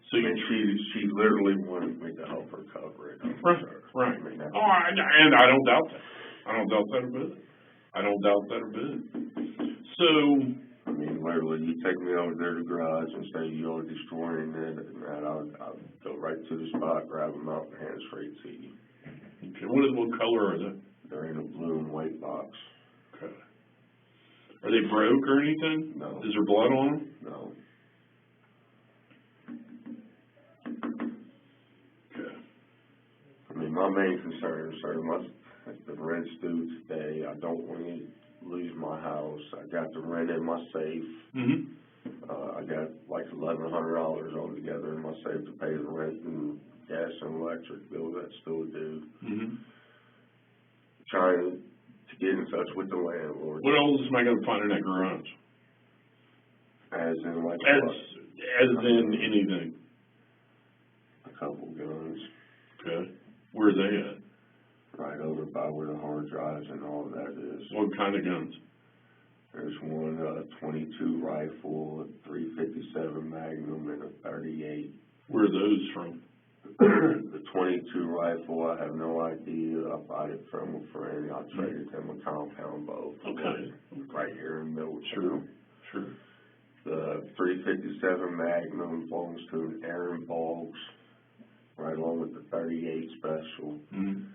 So she literally wanted me to help her cover it. Right. I mean, and I don't doubt that. I don't doubt that a bit. So, I mean, literally, you take me over there to the garage and say you're destroying it, and I'll go right to the spot, grab them out, and hand straight to you. Okay. What color are they? They're in a blue and white box. Okay. Are they broke or anything? No. Is there blood on them? No. Okay. I mean, my main concern, sir, the rent's due today. I don't want to lose my house. I got the rent in my safe. Mm-hmm. I got like $1,100 altogether in my safe to pay the rent and gas and electric bill that's still due. Mm-hmm. Trying to get in touch with the landlord. What else am I gonna find in that garage? As in like As in anything? a couple guns. Okay. Where are they at? Right over by where the hard drives and all of that is. What kind of guns? There's one 22 rifle, a 357 Magnum, and a 38. Where are those from? The 22 rifle, I have no idea. I bought it from a friend. I traded him a compound bow. Okay. Right here in the middle. Sure. Sure. The 357 Magnum belongs to an Aaron Boggs, right along with the 38 Special. Mm-hmm.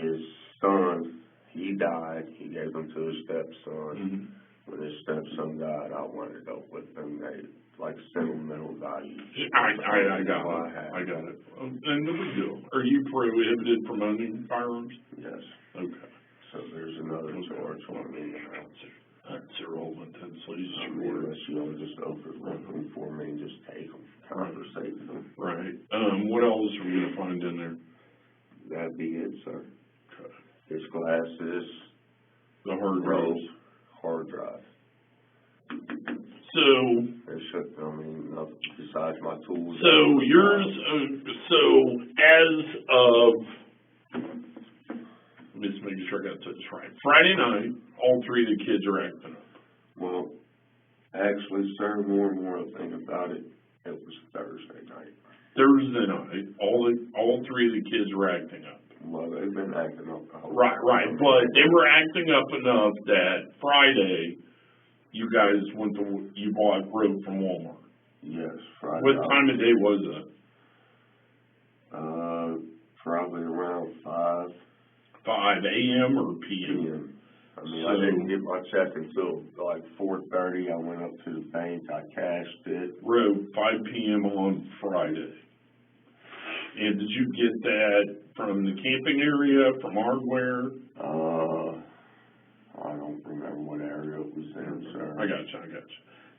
His son, he died. He gave them to his stepson. Mm-hmm. When his stepson died, I wound up with them. They like sentimental value. I got it. And no big deal. Are you prohibited from owning firearms? Yes. Okay. So there's another charge on me now. That's irrelevant. That's least I mean, unless you want to just open them for me and just take them, conversate with them. Right. What else are we gonna find in there? That'd be it, sir. Okay. His glasses, The hard drives. hard drive. So, Nothing besides my tools. so yours, so as of, let me just make sure I got this right. Friday night, all three of the kids are acting up. Well, actually, sir, more and more I think about it, it was Thursday night. Thursday night, all three of the kids were acting up. Well, they've been acting up the whole Right, but they were acting up enough that Friday, you guys you bought rope from Walmart. Yes, Friday. What time of day was it? Probably around 5 a.m. or p.m.? p.m. I mean, I didn't get my check until like 4:30. I went up to the bank, I cashed it. Rope, 5 p.m. on Friday. And did you get that from the camping area, from hardware? I don't remember what area it was in, sir. I got you.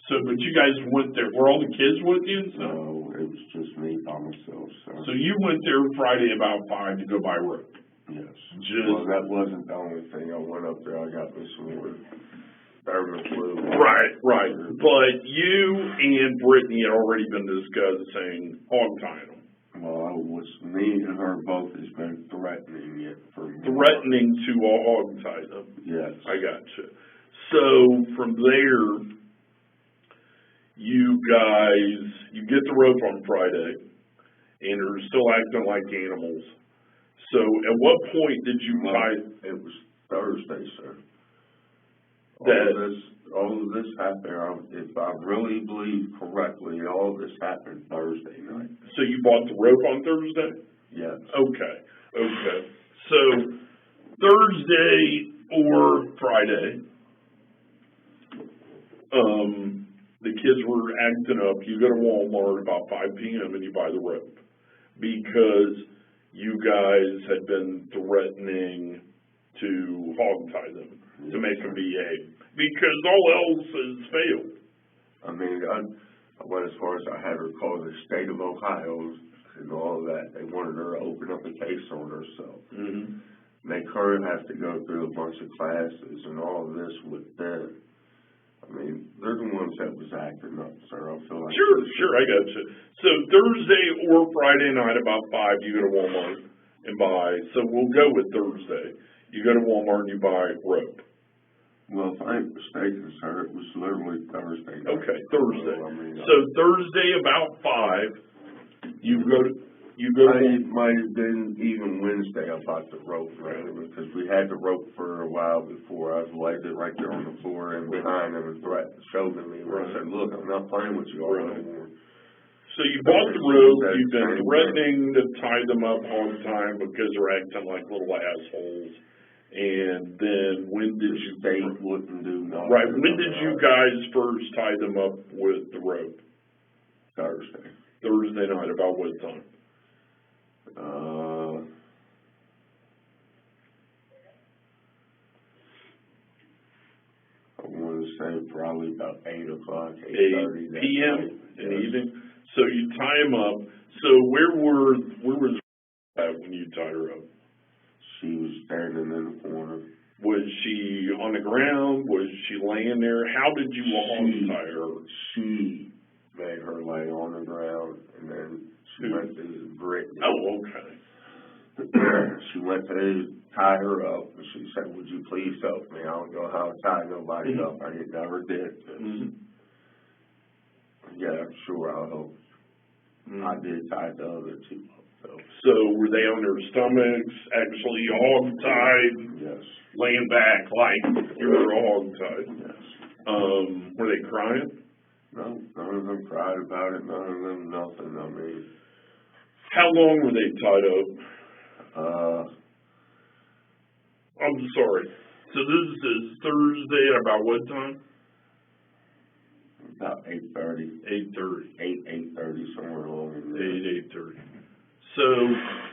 So, but you guys went there, were all the kids with you and stuff? No, it was just me by myself, sir. So you went there Friday about 5 to go buy rope? Yes. Just... Well, that wasn't the only thing. I went up there, I got me some more thermal fluid. Right. But you and Brittany had already been discussing hog tying them. Well, me and her both has been threatening it for more. Threatening to hog tie them. Yes. I got you. So from there, you get the rope on Friday, and they're still acting like animals. So at what point did you tie? It was Thursday, sir. That all of this happened, if I really believe correctly, all of this happened Thursday night. So you bought the rope on Thursday? Yes. Okay. So Thursday or Friday, the kids were acting up. You go to Walmart about 5 p.m. and you buy the rope because you guys had been threatening to hog tie them, to make them behave, because all else has failed. I mean, I went as far as I had her call the state of Ohio and all of that. They wanted her to open up a case on herself. Mm-hmm. Make her have to go through a bunch of classes and all of this with them. I mean, they're the ones that was acting up, sir. I feel like... Sure, I got you. So Thursday or Friday night about 5, you go to Walmart and buy, so we'll go with Thursday. You go to Walmart and you buy rope. Well, if I ain't mistaken, sir, it was literally Thursday night. Okay, Thursday. So Thursday about 5, you go to... It might have been even Wednesday I bought the rope, right? Because we had the rope for a while before. I laid it right there on the floor and behind them and showed them me. I said, look, I'm not playing with you all anymore. So you bought the rope, you've been threatening to tie them up all the time because they're acting like little assholes. And And then when did you? The state wouldn't do nothing. Right, when did you guys first tie them up with the rope? Thursday. Thursday night, about what time? I want to say probably about 8 o'clock, 8 8:30 p.m. in the evening. So you tie them up. So where was at when you tied her up? She was standing in the corner. Was she on the ground? Was she laying there? How did you tie her? She made her lay on the ground, and then she went to Brittany. Oh, okay. She went to tie her up, and she said, "Would you please help me? I don't know how to tie nobody up. I never did this." Yeah, sure, I'll help. I did tie the other two up, though. So were they on their stomachs, actually hog-tied? Yes. Laying back like you were hog-tied? Yes. Were they crying? No, none of them cried about it. None of them nothing. I mean. How long were they tied up? I'm sorry. So this is Thursday at about what time? About 8:30. 8:30. 8:30, somewhere along in there. 8:30. So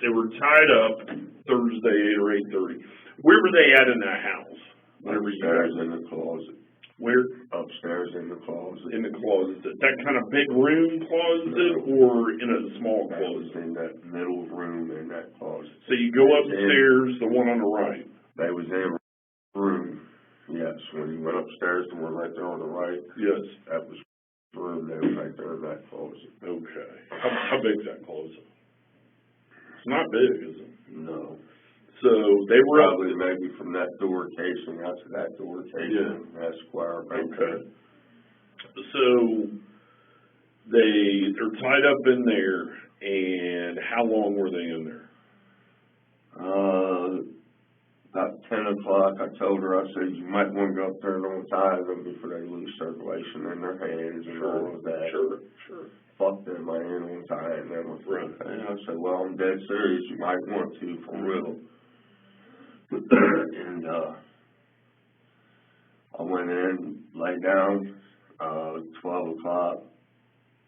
they were tied up Thursday, 8 or 8:30. Where were they at in that house? Upstairs in the closet. Where? Upstairs in the closet. In the closet. That kind of big room closet, or in a small That closet? was in that middle room in that closet. So you go upstairs, the one on the right. They was in room. Yes, when you went upstairs, the one right there on the right. Yes. That was room. They was right there in that closet. Okay. How big's that closet? It's not big, is it? No. So they were probably maybe from that door casing out to that door casing. Yeah. That square right there. So they're tied up in there, and how long were they in there? About 10 o'clock, I told her, I said, you might want to go up there and untie them before they lose circulation in their hands and all of that. Sure. Fuck them, I ain't untying them with anything. I said, well, I'm dead serious, you might want to, for real. And, I went in, lay down, 12 o'clock,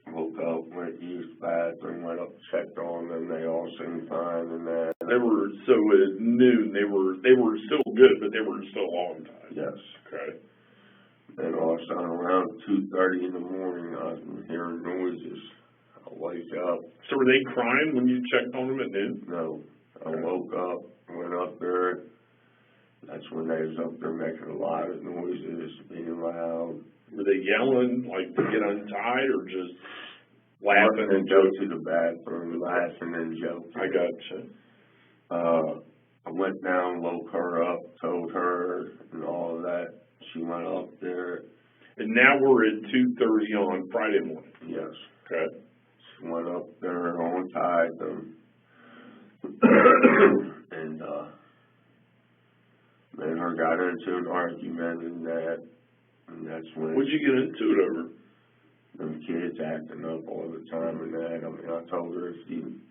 woke up, went to use the bathroom, went up, checked on them, they all seemed fine and that. They were, so at noon, they were still good, but they were still hog-tied. Yes. Okay. Then all of a sudden, around 2:30 in the morning, I was hearing noises. I wake up. So were they crying when you checked on them at noon? No. I woke up, went up there. That's when they was up there making a lot of noises, being loud. Were they yelling, like, to get untied, or just laughing and go to the bathroom, laughing and joking? I gotcha. I went down, woke her up, told her, and all of that. She went up there. And now we're at 2:30 on Friday morning. Yes. Okay. She went up there, untied them, and me and her got into an argument and that's when. What'd you get into it over? Them kids acting up all the time and that. I mean, I told her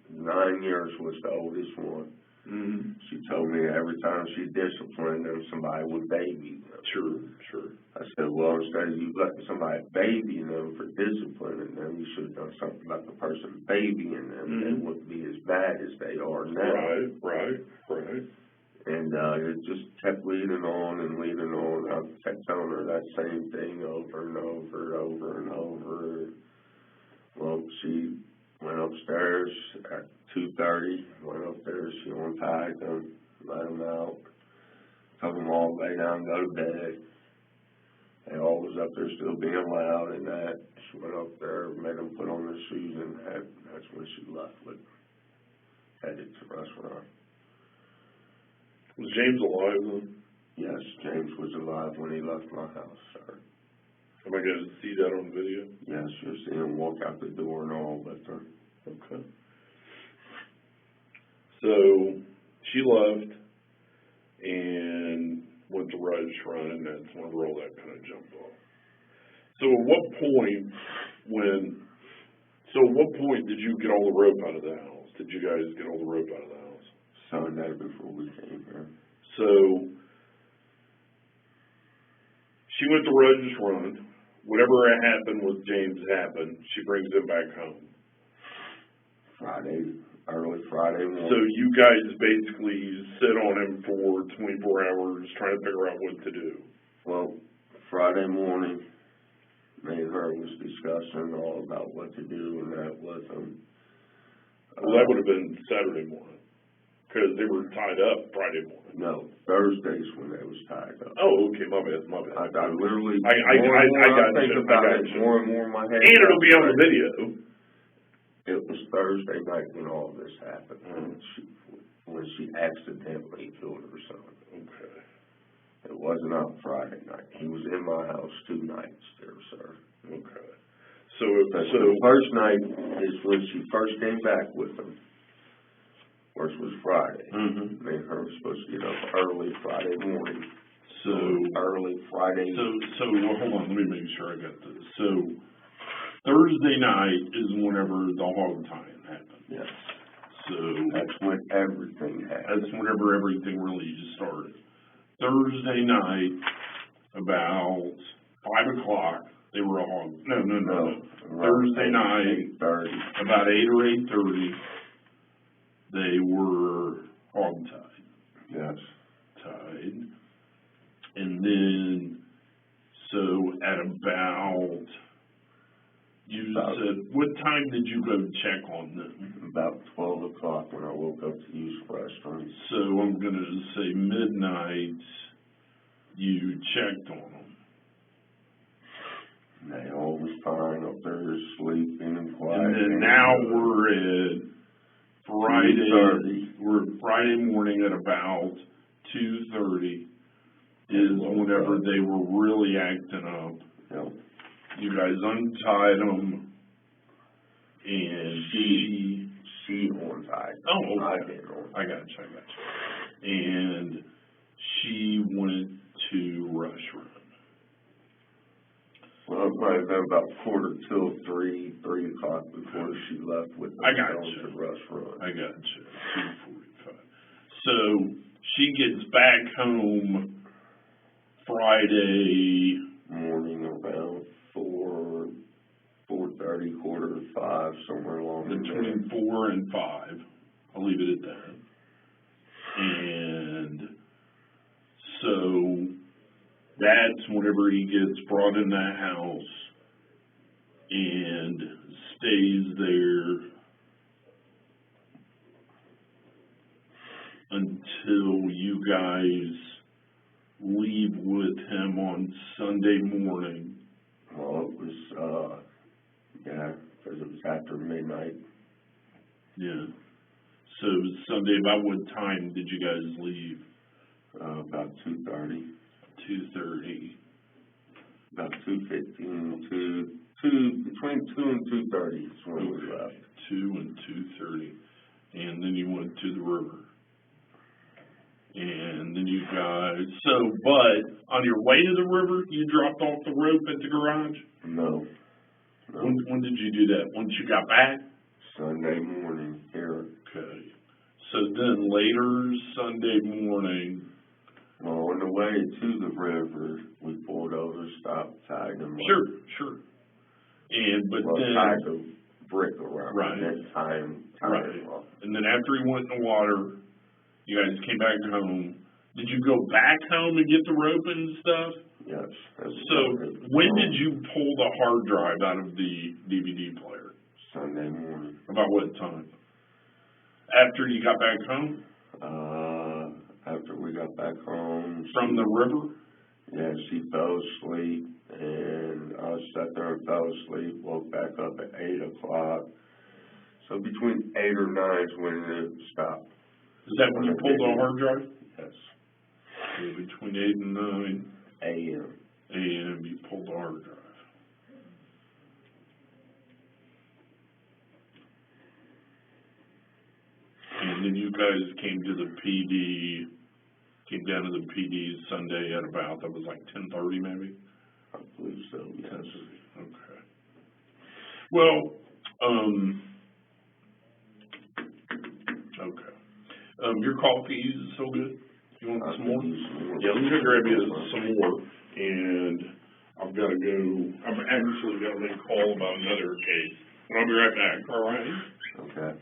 9 years was the oldest one. Mm-hmm. She told me every time she disciplined them, somebody would baby them. Sure. I said, well, instead of you letting somebody baby them for disciplining them, you should have done something about the person babying them. Mm-hmm. They wouldn't be as bad as they are now. Right. And it just kept leading on. I kept telling her that same thing over and over. Well, she went upstairs at 2:30, went upstairs, she untied them, let them out, told them all to lay down and go to bed. They all was up there still being loud and that. She went up there, made them put on their shoes, and that's when she left, headed to the restaurant. Was James alive then? Yes, James was alive when he left my house, sir. Am I going to see that on video? Yes, you'll see him walk out the door and all with her. Okay. So she left and went to restaurant, and that's whenever all that kind of jumped off. So at what point did you get all the rope out of the house? Did you guys get all the rope out of the house? Sunday before we came here. So garage run, whatever happened with James happened, she brings him back home. Early Friday morning. So you guys basically sit on him for 24 hours trying to figure out what to do. Well, Friday morning, me and her was discussing all about what to do and that with him. Well, that would have been Saturday morning, because they were tied up Friday morning. No, Thursdays when they was tied up. Oh, okay, my bad. I literally, I got think you, about I got it you. more and more in my head. And it'll be on the video. It was Thursday night when all this happened, when she accidentally killed her son. Okay. It wasn't on Friday night. He was in my house 2 nights there, sir. Okay. So the first night is when she first came back with him, which was Friday. Mm-hmm. Me and her were supposed to get up early Friday morning. So early Friday. So well, hold on, let me make sure I got this. So Thursday night is whenever the hog tying happened. Yes. So that's when everything happened. That's whenever everything really just started. Thursday night, about 5 o'clock, they were a hog. No. Thursday night, 8:30. about 8 or 8:30, they were hog tied. Yes. Tied. And then, so at about, you said, what time did you go check on them? About 12 o'clock when I woke up to use the restroom. So I'm going to say midnight, you checked on them. They all was fine up there, sleeping and quiet. And then now we're at Friday. 2:30. We're Friday morning at about 2:30 is whenever they were really acting up. Yep. You guys untied them, and she untied. Oh, okay. I didn't. I got you. And she went to Rush Run. Well, it might have been about 3 o'clock before she left with the to Rush Run. I got you. 2:45. So she gets back home Friday morning around 4:30, 4:45, somewhere along between 4 and 5. I'll leave it at that. And so that's whenever he gets brought in that house and stays there until you guys leave with him on Sunday morning. Well, it was, because it was after midnight. Yeah. So Sunday, about what time did you guys leave? About 2:30. 2:30. About 2:15, between 2 and 2:30 is when we left. 2 and 2:30. And then you went to the river. And then you guys, but on your way to the river, you dropped off the rope at the garage? No. When did you do that? Once you got back? Sunday morning here. Okay. So then later Sunday morning. Well, on the way to the river, we pulled over, stopped, tied them up. Sure. And, but then. Tied the brick around. Right. And then tied them up. And then after he went in the water, you guys came back home. Did you go back home and get the rope and stuff? Yes. So when did you pull the hard drive out of the DVD player? Sunday morning. About what time? After you got back home? After we got back home. From the river? Yeah, she fell asleep, and I sat there and fell asleep, woke back up at 8 o'clock. So between 8 or 9 is when it stopped. Is that when you pulled the hard drive? Yes. So between 8 and 9 a.m. You pulled the hard drive. And then you guys came down to the PD Sunday at about, that was like 10:30 maybe? I believe so, yes. 10:30, okay. Well, okay. Your coffee is so good. You want some more? Yeah, let me go grab you some more. And I've gotta go, I'm actually gotta make a call about another case, but I'll be right back, all right? Okay.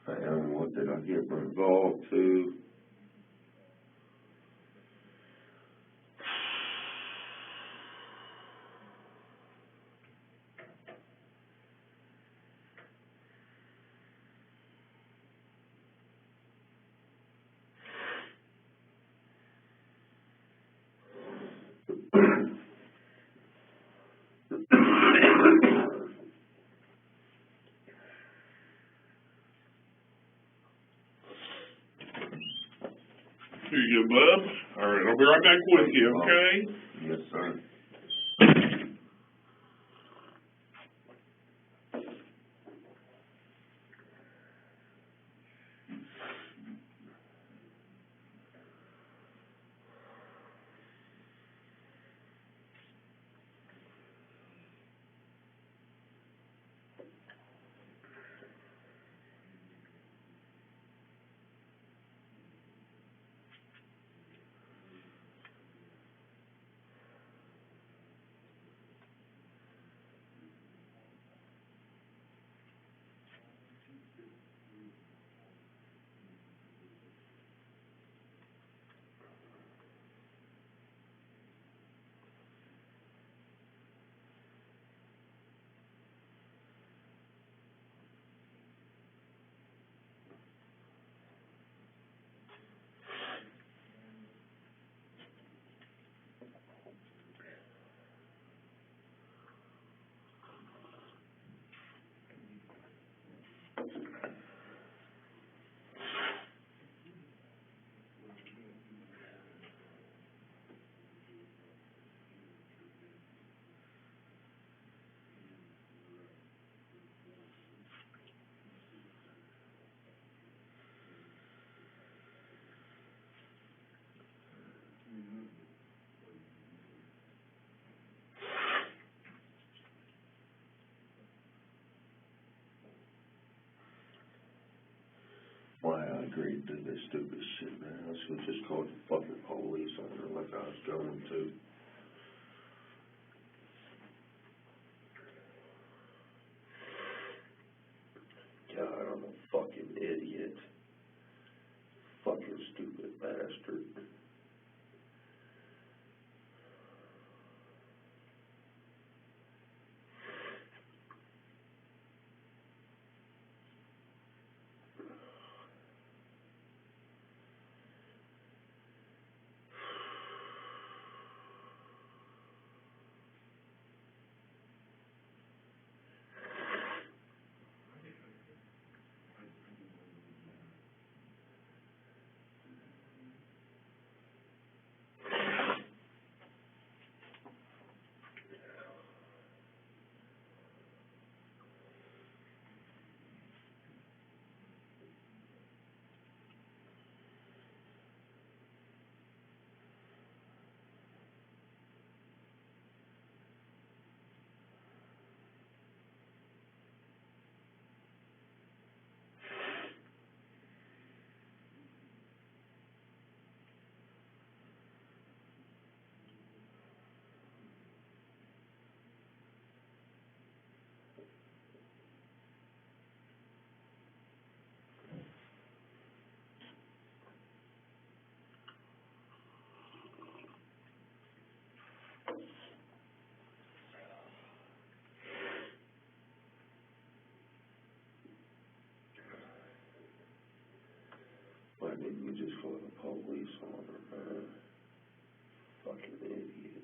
And what did I get involved to? Here you go, bub. All right, I'll be right back with you, okay? Yes, sir. Why I agreed to this stupid shit, man. I should just call the fucking police on her like I was going to. God, I'm a fucking idiot. Fucking stupid bastard. Why didn't you just call the police on her, man? Fucking idiot.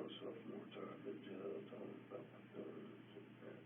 myself more time to judge on about my guns and that.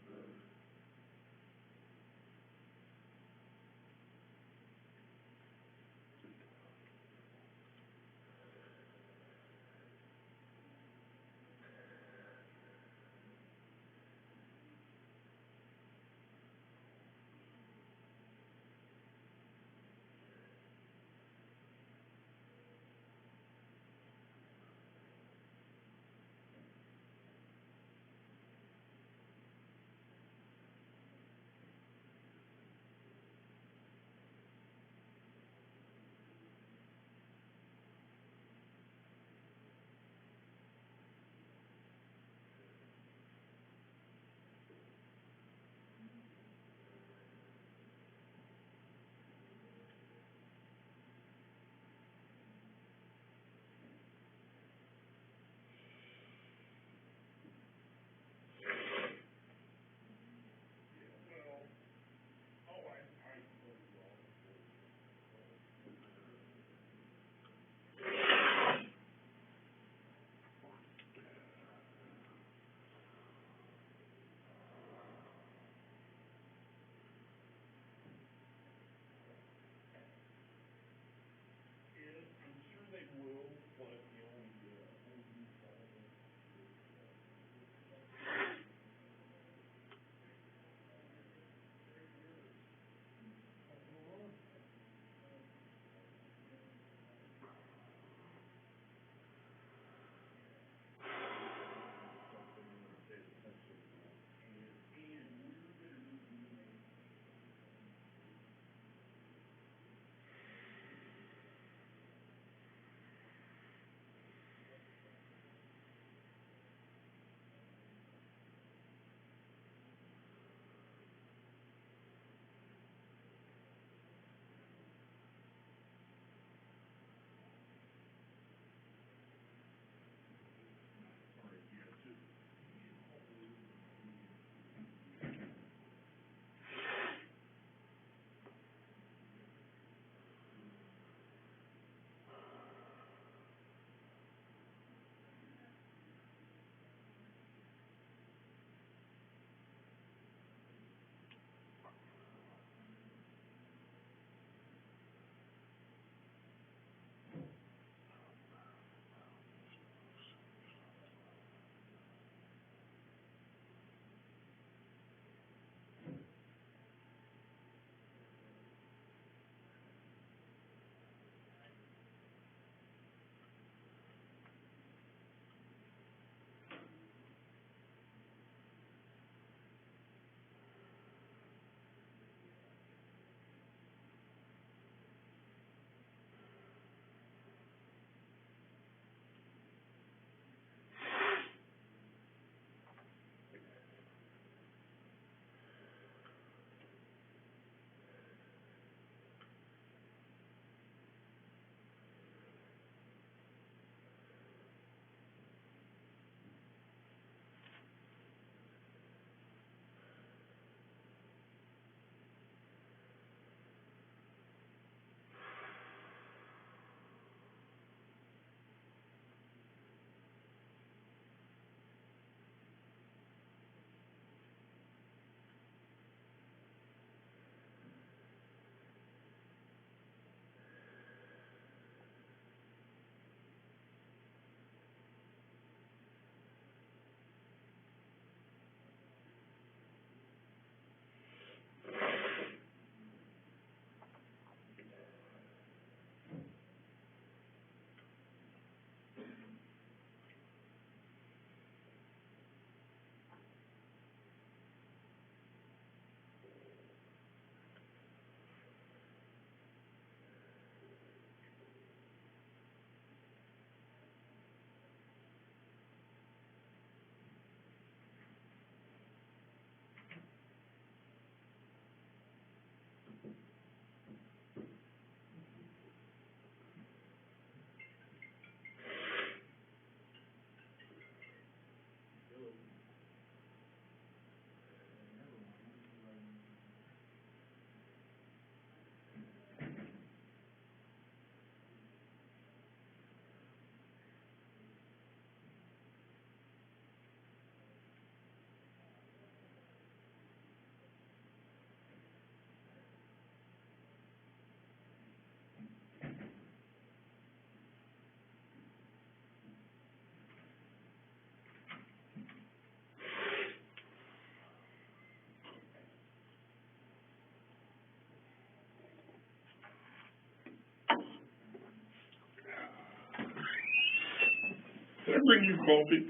Did I bring you coffee?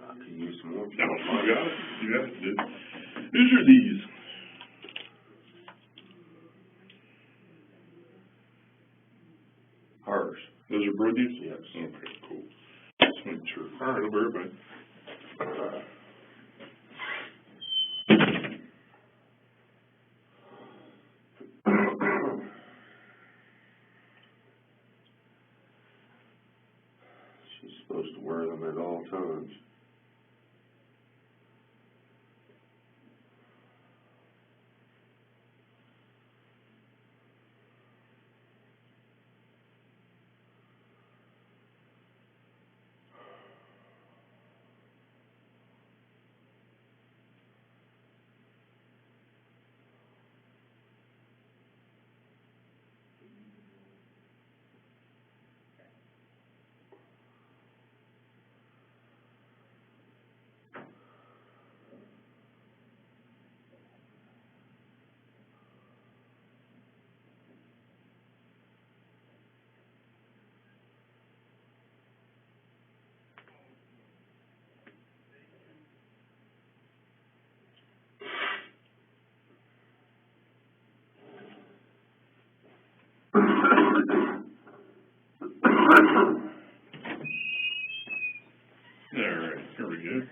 I could use some more. No, you got it. You got it, dude. Whose are these? Hers. Those are Brody's? Yes. Okay, cool. Just make sure. All right, I'll be right back. She's supposed to wear them at all times. All right, here we go.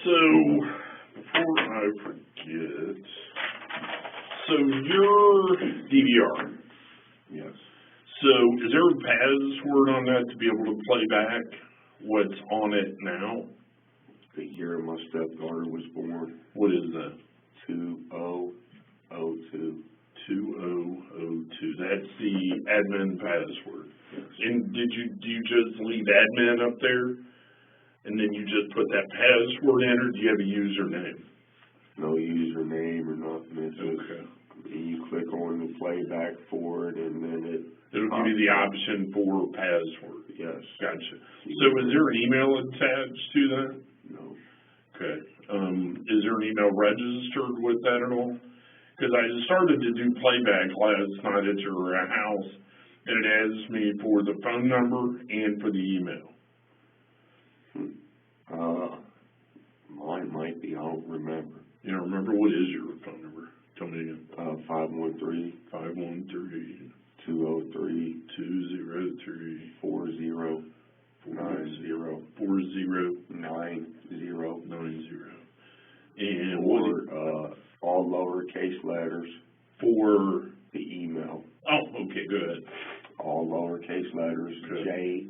So, before I forget, so your DVR, Yes. so is there a password on that to be able to play back what's on it now? The year my stepdaughter was born, What is that? 2002. 2002. That's the admin password. Yes. And do you just leave admin up there? And then you just put that password in, or do you have a username? No username or nothing. It's just, Okay. you click on the playback for it, and then It'll give you the option for password. Yes. Gotcha. So is there an email attached to that? No. Okay. Is there an email registered with that at all? Because I started to do playback last night at your house, and it asks me for the phone number and for the email. Mine might be, I don't remember. You don't remember? What is your phone number? Tell me again. 513 513 203 203 4090 4090. And what? All lowercase letters For the email. Oh, okay, go ahead. All lowercase letters. Okay.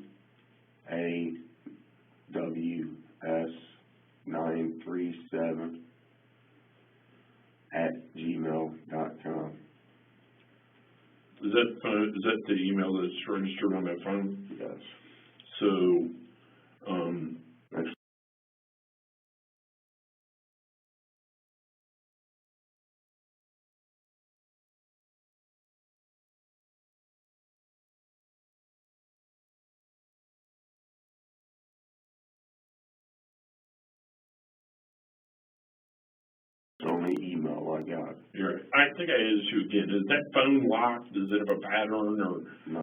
JAWS937 @gmail.com. Is that the email that's registered on that phone? Yes. So, only email I got. I think I asked you again. Is that phone locked? Does it have a pattern or? No.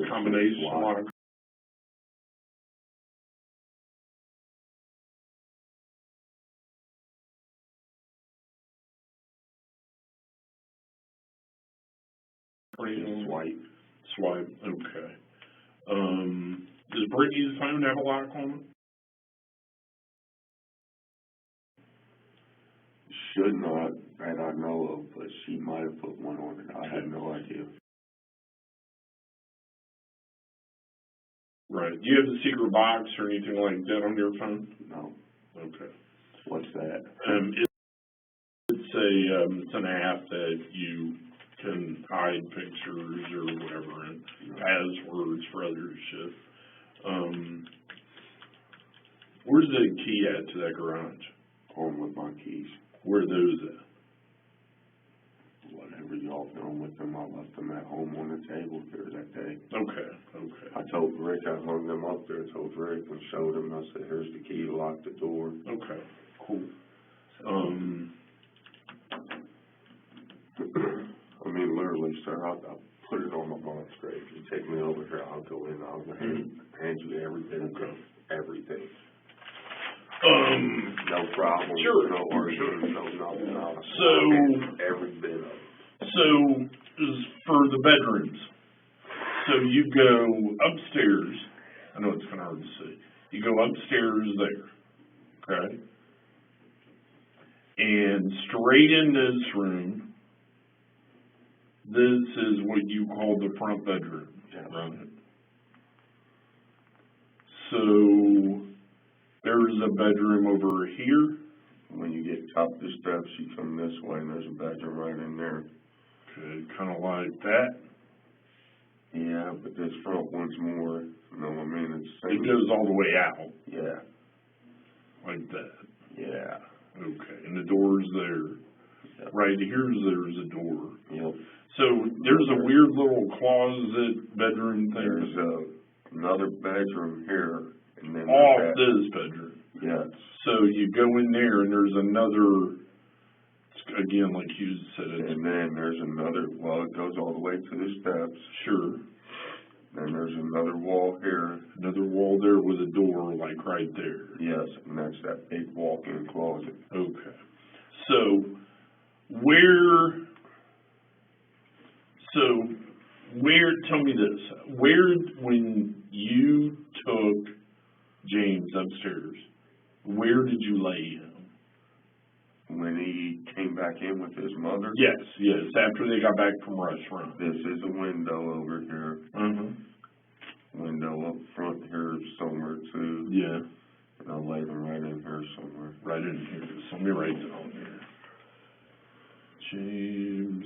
Combination lock? Swipe, okay. Does Brittany's phone have a lock on it? Should not, that I know of, but she might have put one on it. I have no idea. Right. Do you have the secret box or anything like that on your phone? No. Okay. What's that? It's an app that you can hide pictures or whatever and passwords for other shit. Where's the key at to that garage? Home with my keys. Where are those at? Whatever y'all done with them, I left them at home on the table there that day. Okay. I told Rick, I hung them up there, told Rick and showed him, I said, here's the key to lock the door. Okay, cool. sir, I'll put it on my mom's grave. You take me over here, I'll go in, I'll hand you every bit of everything. No problem, Sure. no argument, no nothing. So, every bit of it. So, as for the bedrooms, so you go upstairs, I know it's kind of hard to see, you go upstairs there, okay? And straight in this room, this is what you call the front bedroom, right? So, there's a bedroom over here. When you get top of the steps, you come this way, and there's a bedroom right in there. Okay, kind of like that. Yeah, but this front one's more, you know what I mean? It goes all the way out. Yeah. Like that. Yeah. Okay, and the door's there. Yep. Right here's there's a door. Yep. So there's a weird little closet bedroom thing. There's another bedroom here, and then off this bedroom. Yes. So you go in there, and there's another. Again, like you said, and then there's another. Well, it goes all the way to the steps. Sure. Then there's another wall here. Another wall there with a door, like right there. Yes, and that's that big walk-in closet. Okay. So where? Tell me this. Where, when you took James upstairs, where did you lay him? When he came back in with his mother? Yes, after they got back from restaurant. This is a window over here. Window up front here somewhere too. Yeah. And I'll lay them right in here somewhere. Right in here. So let me write it on here. James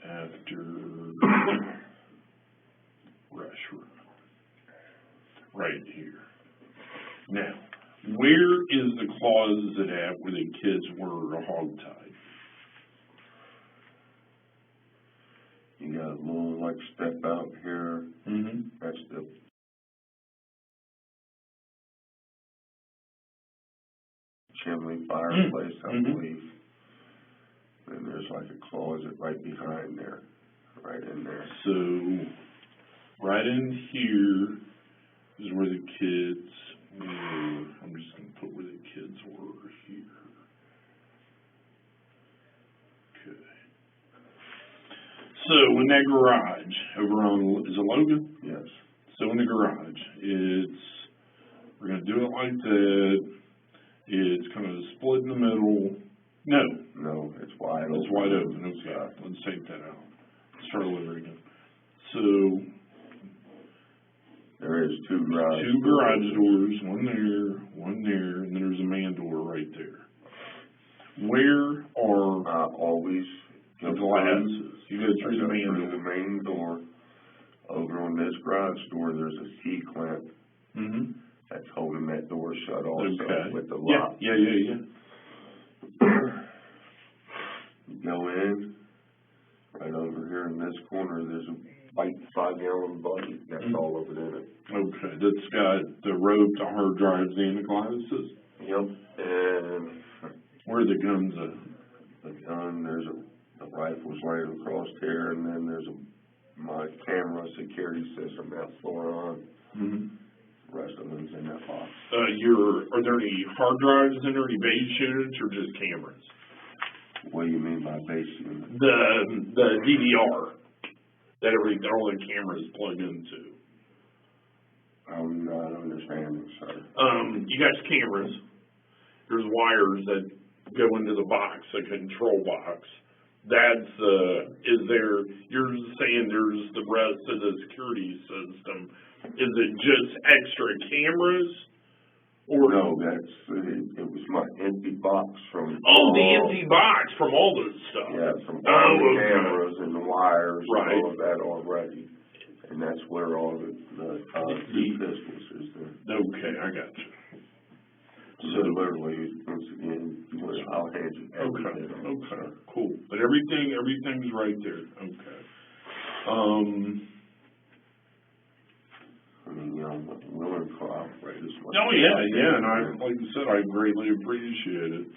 after restaurant. Right here. Now, where is the closet at where the kids were hogtied? You got a little like step out here. That's the chimney fireplace, I believe. And there's like a closet right behind there, right in there. So, right in here is where the kids were. I'm just going to put where the kids were here. Okay. So, in that garage over on, is it Logan? Yes. So, in the garage, we're going to do it like that. It's kind of split in the middle. No, it's wide open. It's wide open. Okay, let's take that out. Start over again. So, there is two garage doors, one there, and then there's a man door right there. Where are always the glasses? You go through the main door. Over on this garage door, there's a C-clamp. That's holding that door shut also with the lock. Yeah. You go in, right over here in this corner, there's a white 5-gallon bucket. That's all of it in it. Okay, that's got the rope, the hard drives, and the glasses? Yep, and where are the guns at? The gun, there's the rifle's right across here, and then there's my camera security system that's on. The rest of them's in that box. Are there any hard drives in there, any base units, or just cameras? What do you mean by base unit? The DVR that all the cameras plug into. I'm not understanding, sir. You got cameras. There's wires that go into the box, a control box. That's, you're saying there's the rest of the security system. Is it just extra cameras? Or no, it was my empty box from... Oh, the empty box from all this stuff. Yeah, from all the cameras and the wires and all of that already. And that's where all the two pistols is there. Okay, I got you. So literally, once again, I'll hand you everything. Okay, cool. But everything's right there. Okay. I mean, I'm willing to cooperate as much. Oh, yeah, and like I said, I greatly appreciate it.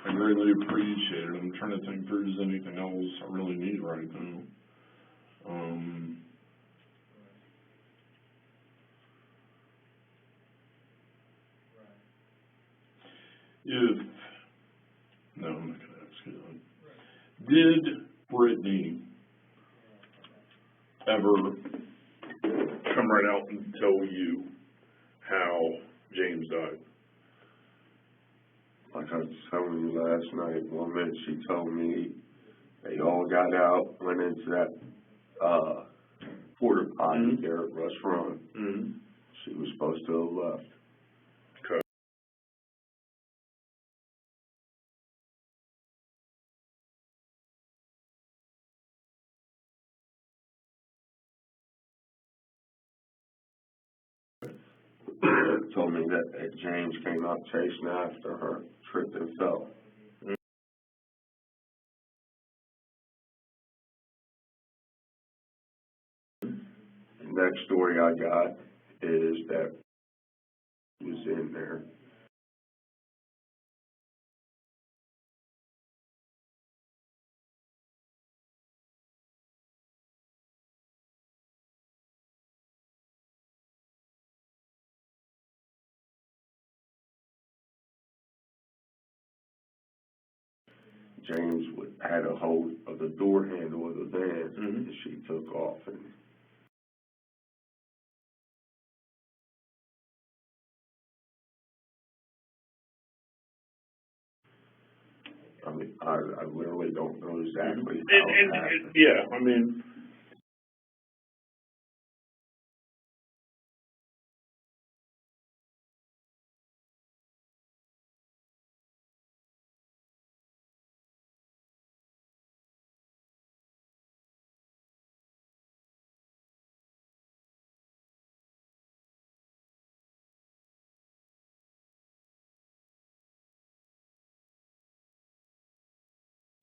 I greatly appreciate it. I'm trying to think if there's anything else I really need right now. If, no, I'm not gonna ask you that. Did Brittany ever come right out and tell you how James died? Like I was telling you last night, one minute she told me they all got out, went into that, porta potty there at Rush Run. Mm-hmm. She was supposed to have left. Okay. Told me that James came out chasing after her, tripped and fell. The next story I got is that he was in there. James had a hold of the door handle of the van, and she took off. And I mean, I literally don't know exactly how it happened. Yeah, I mean,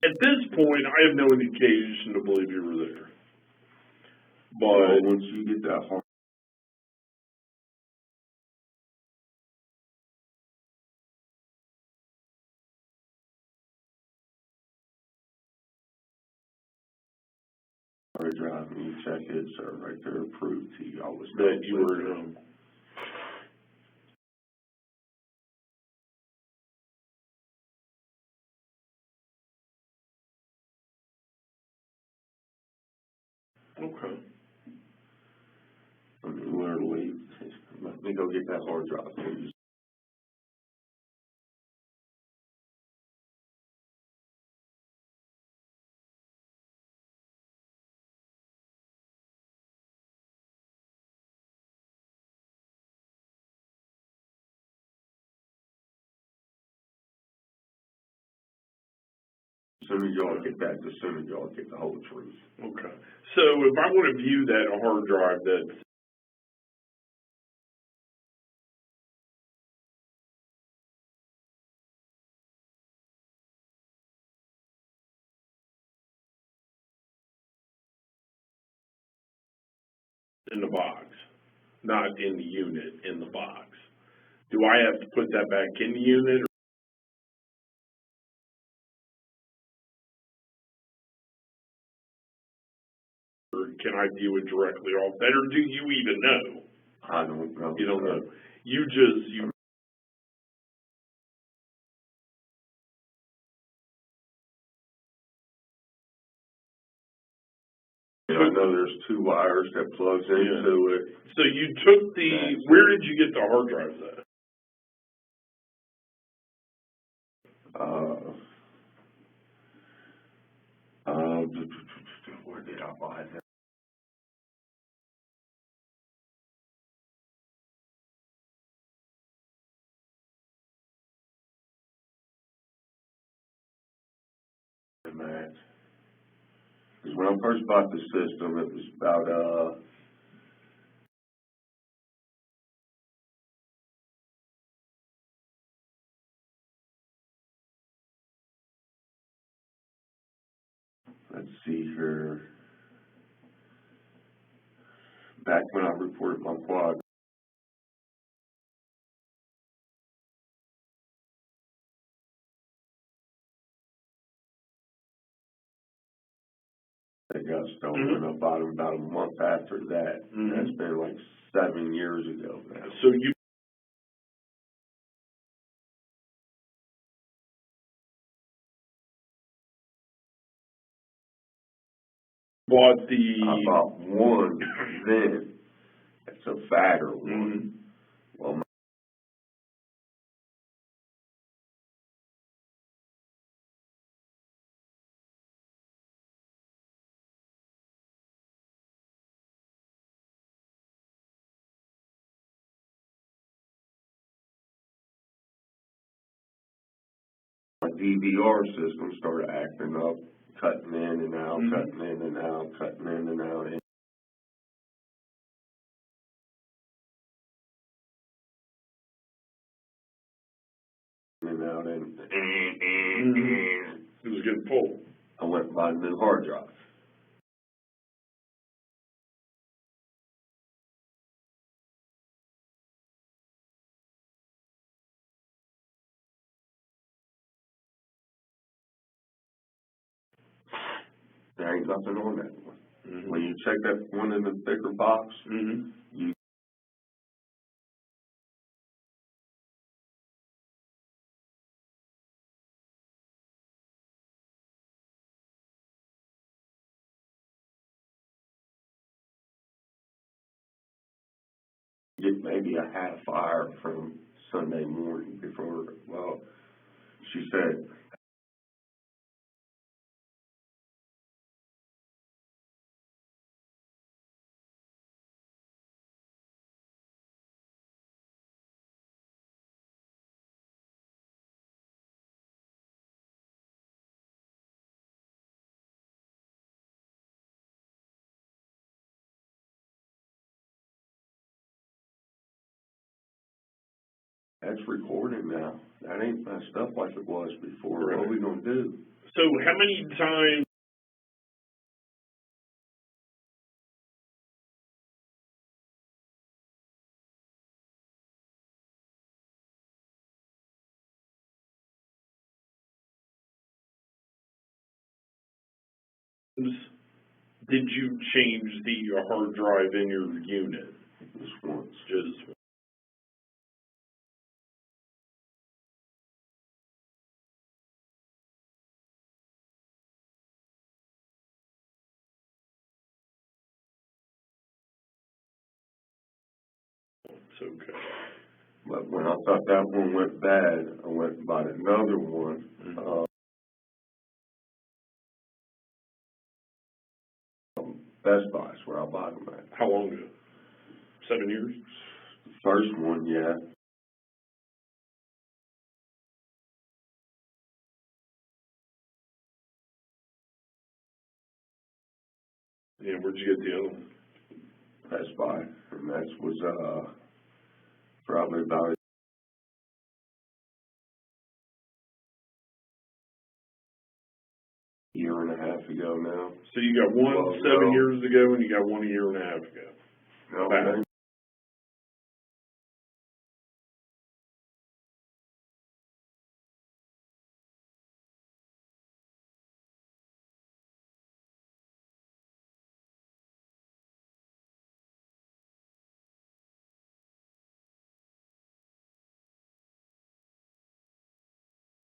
at this point, I have no indication to believe you were there. Well, But once you get that hard drive and you check it, sir, right there, approved to you. I was that you were okay. I mean, literally, let me go get that hard drive, please. As soon as y'all get that, as soon as y'all get the whole truth. Okay. So if I want to view that hard drive that's in the box, not in the unit, in the box, do I have to put that back in the unit, or can I view it directly off that, or do you even know? I don't know. You don't sir. know. You And I know there's two wires that plugs into it. So you took where did you get the hard drives at? Where did I buy that? Matt? Because when I first bought the system, it was about, let's see here. Back when I reported my quad, got stolen. I bought them about a month after that. That's been like 7 years ago now. So you bought I bought one then. It's a fatter one. Well, my DVR system started acting up, cutting in and out, cutting in and out, cutting in and out. And out and it was getting full. I went and bought a new hard drive. There ain't nothing on that one. When you check that one in the thicker box, you get maybe a half hour from Sunday morning before, well, she said, that's recording now. That ain't messed up like it was before. Right. What are we gonna do? So how many times did you change the hard drive in your unit? Just once. Just it's okay. But when I thought that one went bad, I went and bought another one. Best Buy's where I bought them at. How long ago? 7 years? The first one, yeah. Yeah, where'd you get the other one? Best Buy, and that was probably about a year and a half ago now. So you got one Well, 7 years ago and you got one a year and a half ago. No, Back.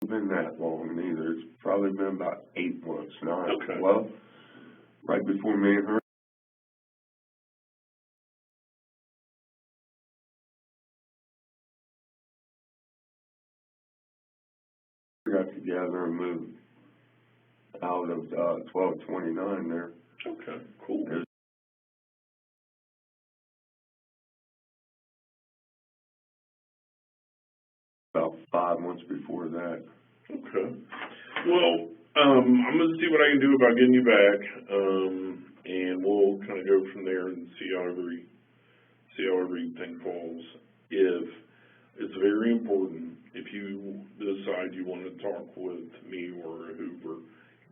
been that long neither. It's probably been about 8 months now. Okay. Well, right before me and her got together and moved out of 1229 there. Okay, cool. It was about 5 months before that. Okay. Well, I'm going to see what I can do about getting you back, and we'll kind of go from there and see how everything falls. If it's very important, if you decide you want to talk with me or Hoover,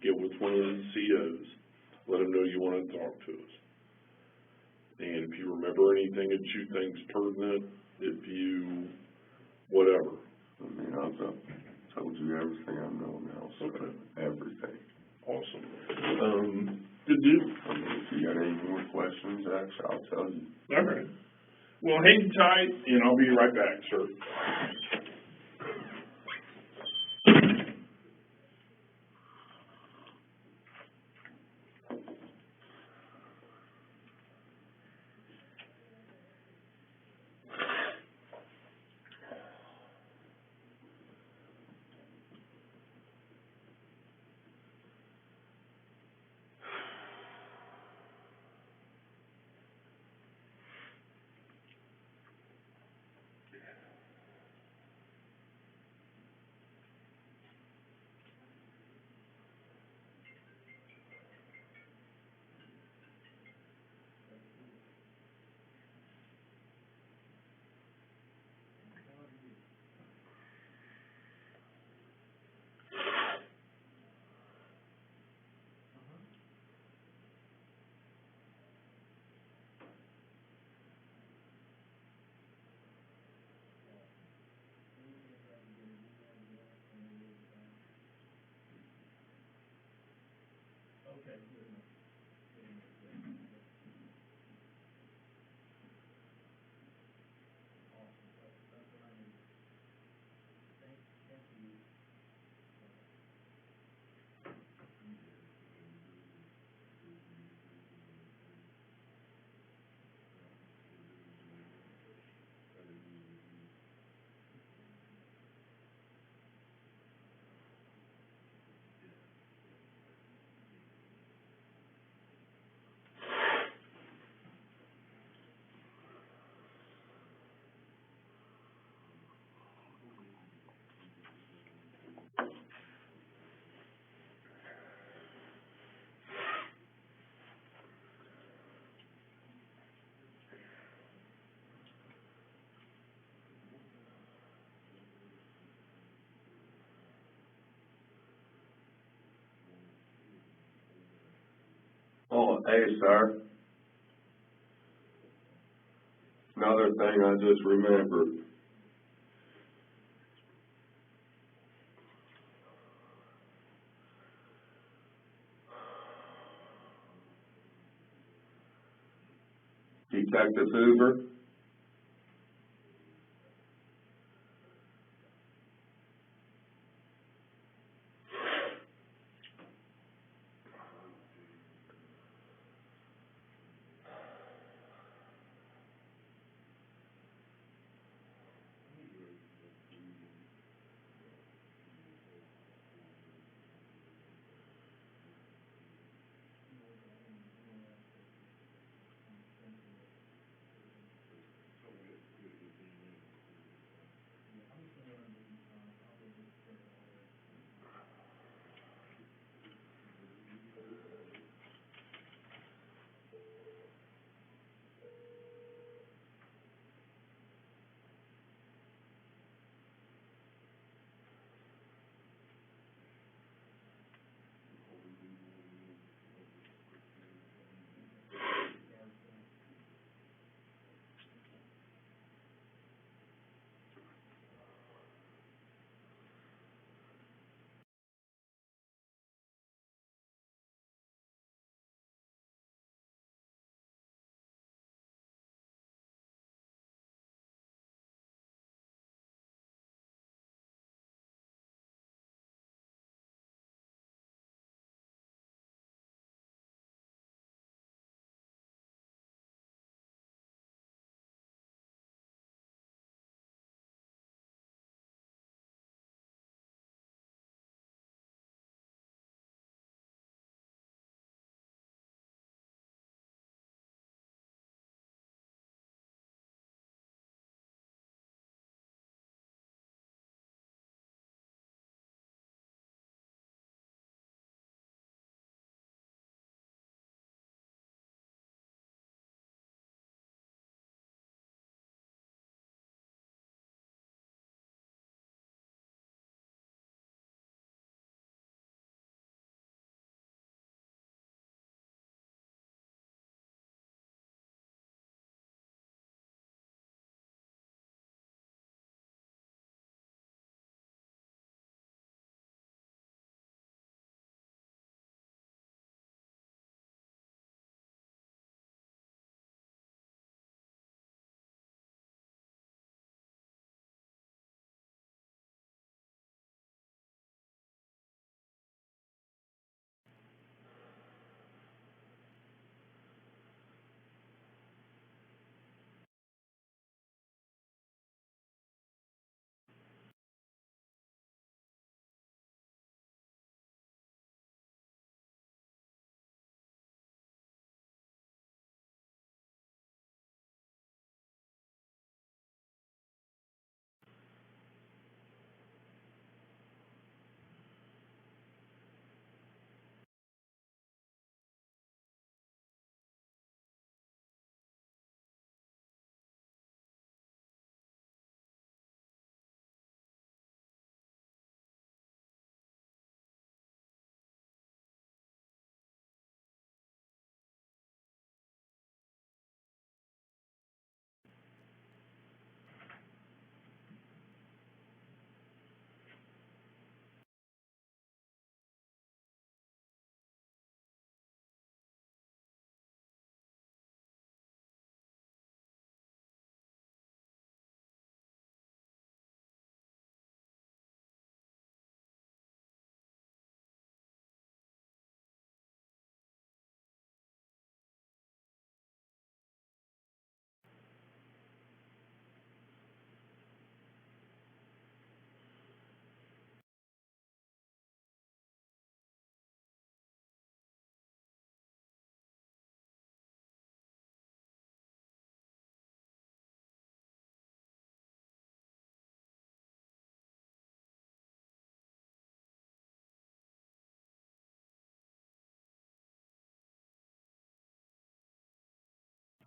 get with one of the COs, let them know you want to talk to us. And if you remember anything that you think's pertinent, whatever. I mean, I've told you everything I know now, so Okay. everything. Awesome. Good deal. If you got any more questions, actually, I'll tell you. All right. Well, hang tight, and I'll be right back, sir. Oh, hey, sir. Another thing I just remembered. Detective Hoover,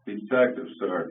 Detective, sir.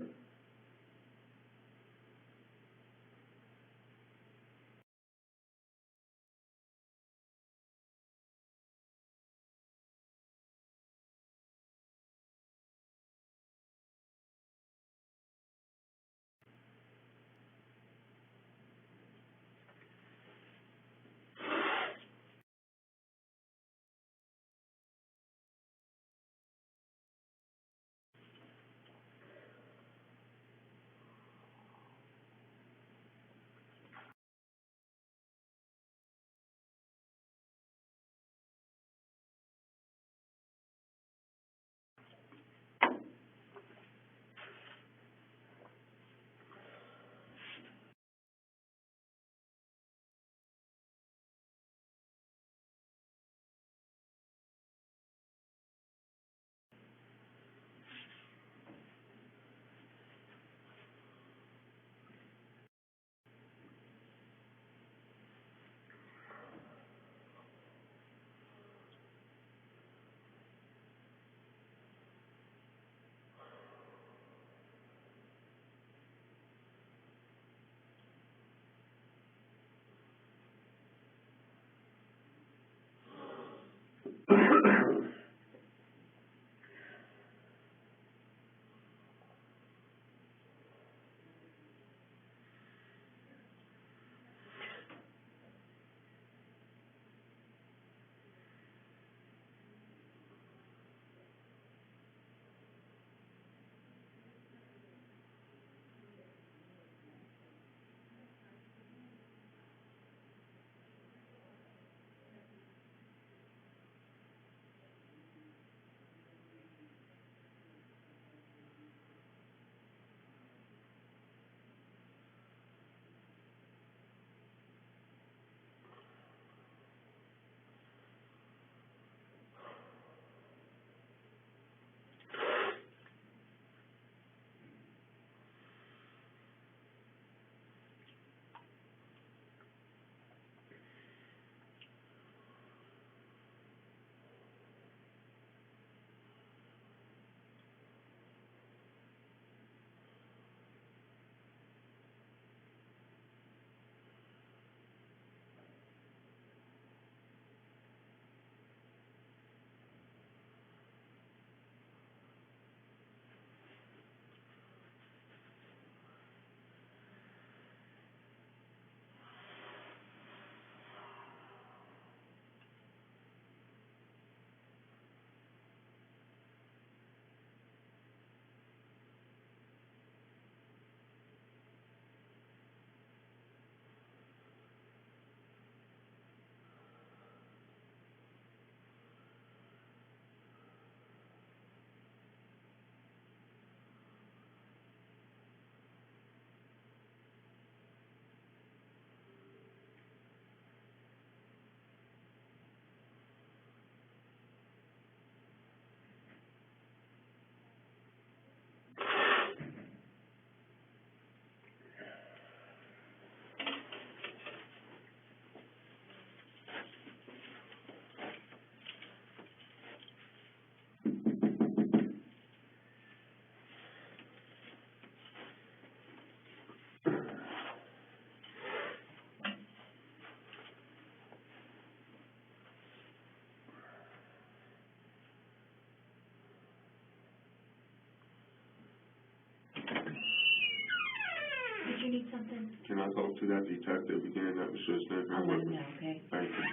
Did you need something? Can I talk to that detective again that was just in here I'll let with him me? know, okay? Thank you.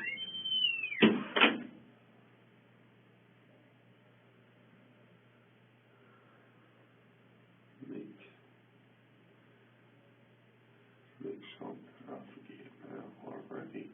Make something, I forget now already.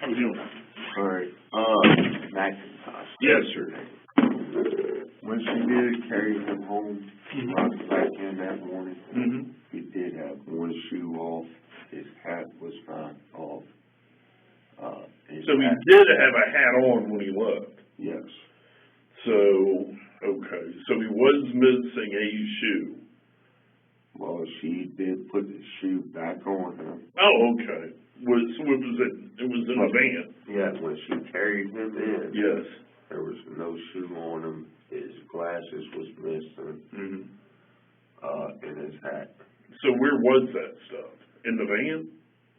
How we doing? Alright, Macintosh. Yes, sir. When she did carry him home, brought him back in that morning, Mm-hmm. he did have one shoe off, his hat was not off. So he did have a hat on when he left. Yes, So, okay, so he was missing a shoe. well, she did put the shoe back on him. Oh, okay. It was in the van? Yeah, when she carried him in. Yes. There was no shoe on him, his glasses was missing, Mm-hmm. and his hat. So where was that stuff? In the van?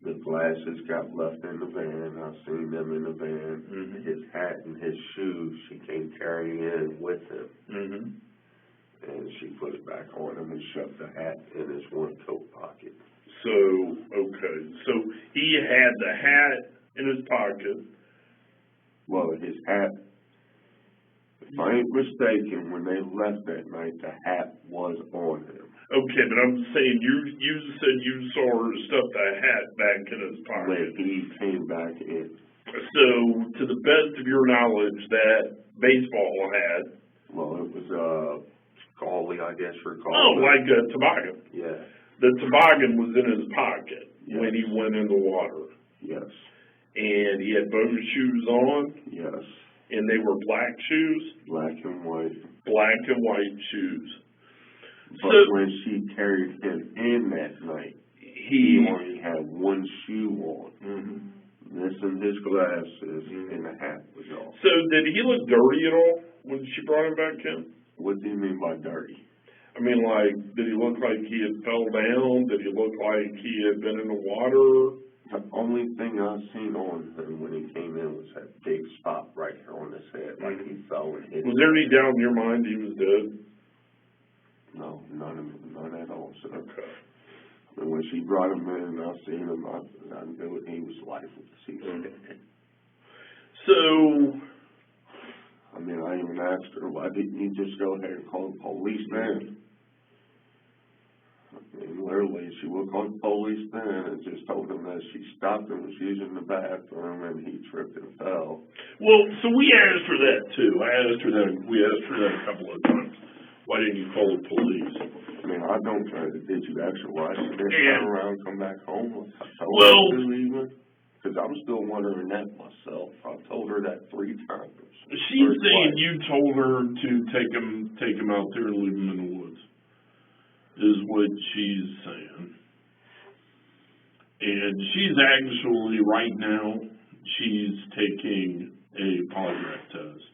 The glasses got left in the van, I seen them in the van. Mhm. His hat and his shoes, she came carrying in with him, Mm-hmm. and she put it back on him and shoved the hat in his one coat pocket. So, okay, so he had the hat in his pocket. Well, his hat, if I ain't mistaken, when they left that night, the hat was on him. Okay, but I'm saying, you said you saw her stuff the hat back in his pocket. When he came back in. So, to the best of your knowledge, that baseball hat. Well, it was, Collie, I guess you're calling Oh, it. like a toboggan. Yeah, The toboggan was in his pocket Yes. when he went in the water. yes, And he had both shoes on, yes, and they were black shoes, black and white. black and white shoes. But So, when she carried him in that night, he only had one shoe on, Mhm. missing his glasses, Mhm. and the hat was off. So did he look dirty at all when she brought him back in? What do you mean by dirty? I mean, like, did he look like he had fell down? Did he look like he had been in the water? The only thing I seen on him when he came in was that big spot right here on his head, like he fell and hit. Was there any doubt in your mind he was dead? No, none at all, sir. Okay. And when she brought him in and I seen him, I knew he was lifeless. He was dead. So, I mean, I even asked her, why didn't you just go ahead and call the police then? I mean, literally, she would call the police then and just told them that she stopped him, was using the bathroom, and he tripped and fell. well, so we asked her that too. We asked her that a couple of times. Why didn't you call the police? I mean, I don't know, did you actually watch it? Then Yeah. turn around and come back home? I told Well- her to even, because I'm still wondering that myself. I told her that 3 times. She's Or saying twice. you told her to take him out there and leave him in the woods, is what she's saying. And she's actually, right now, she's taking a polygraph test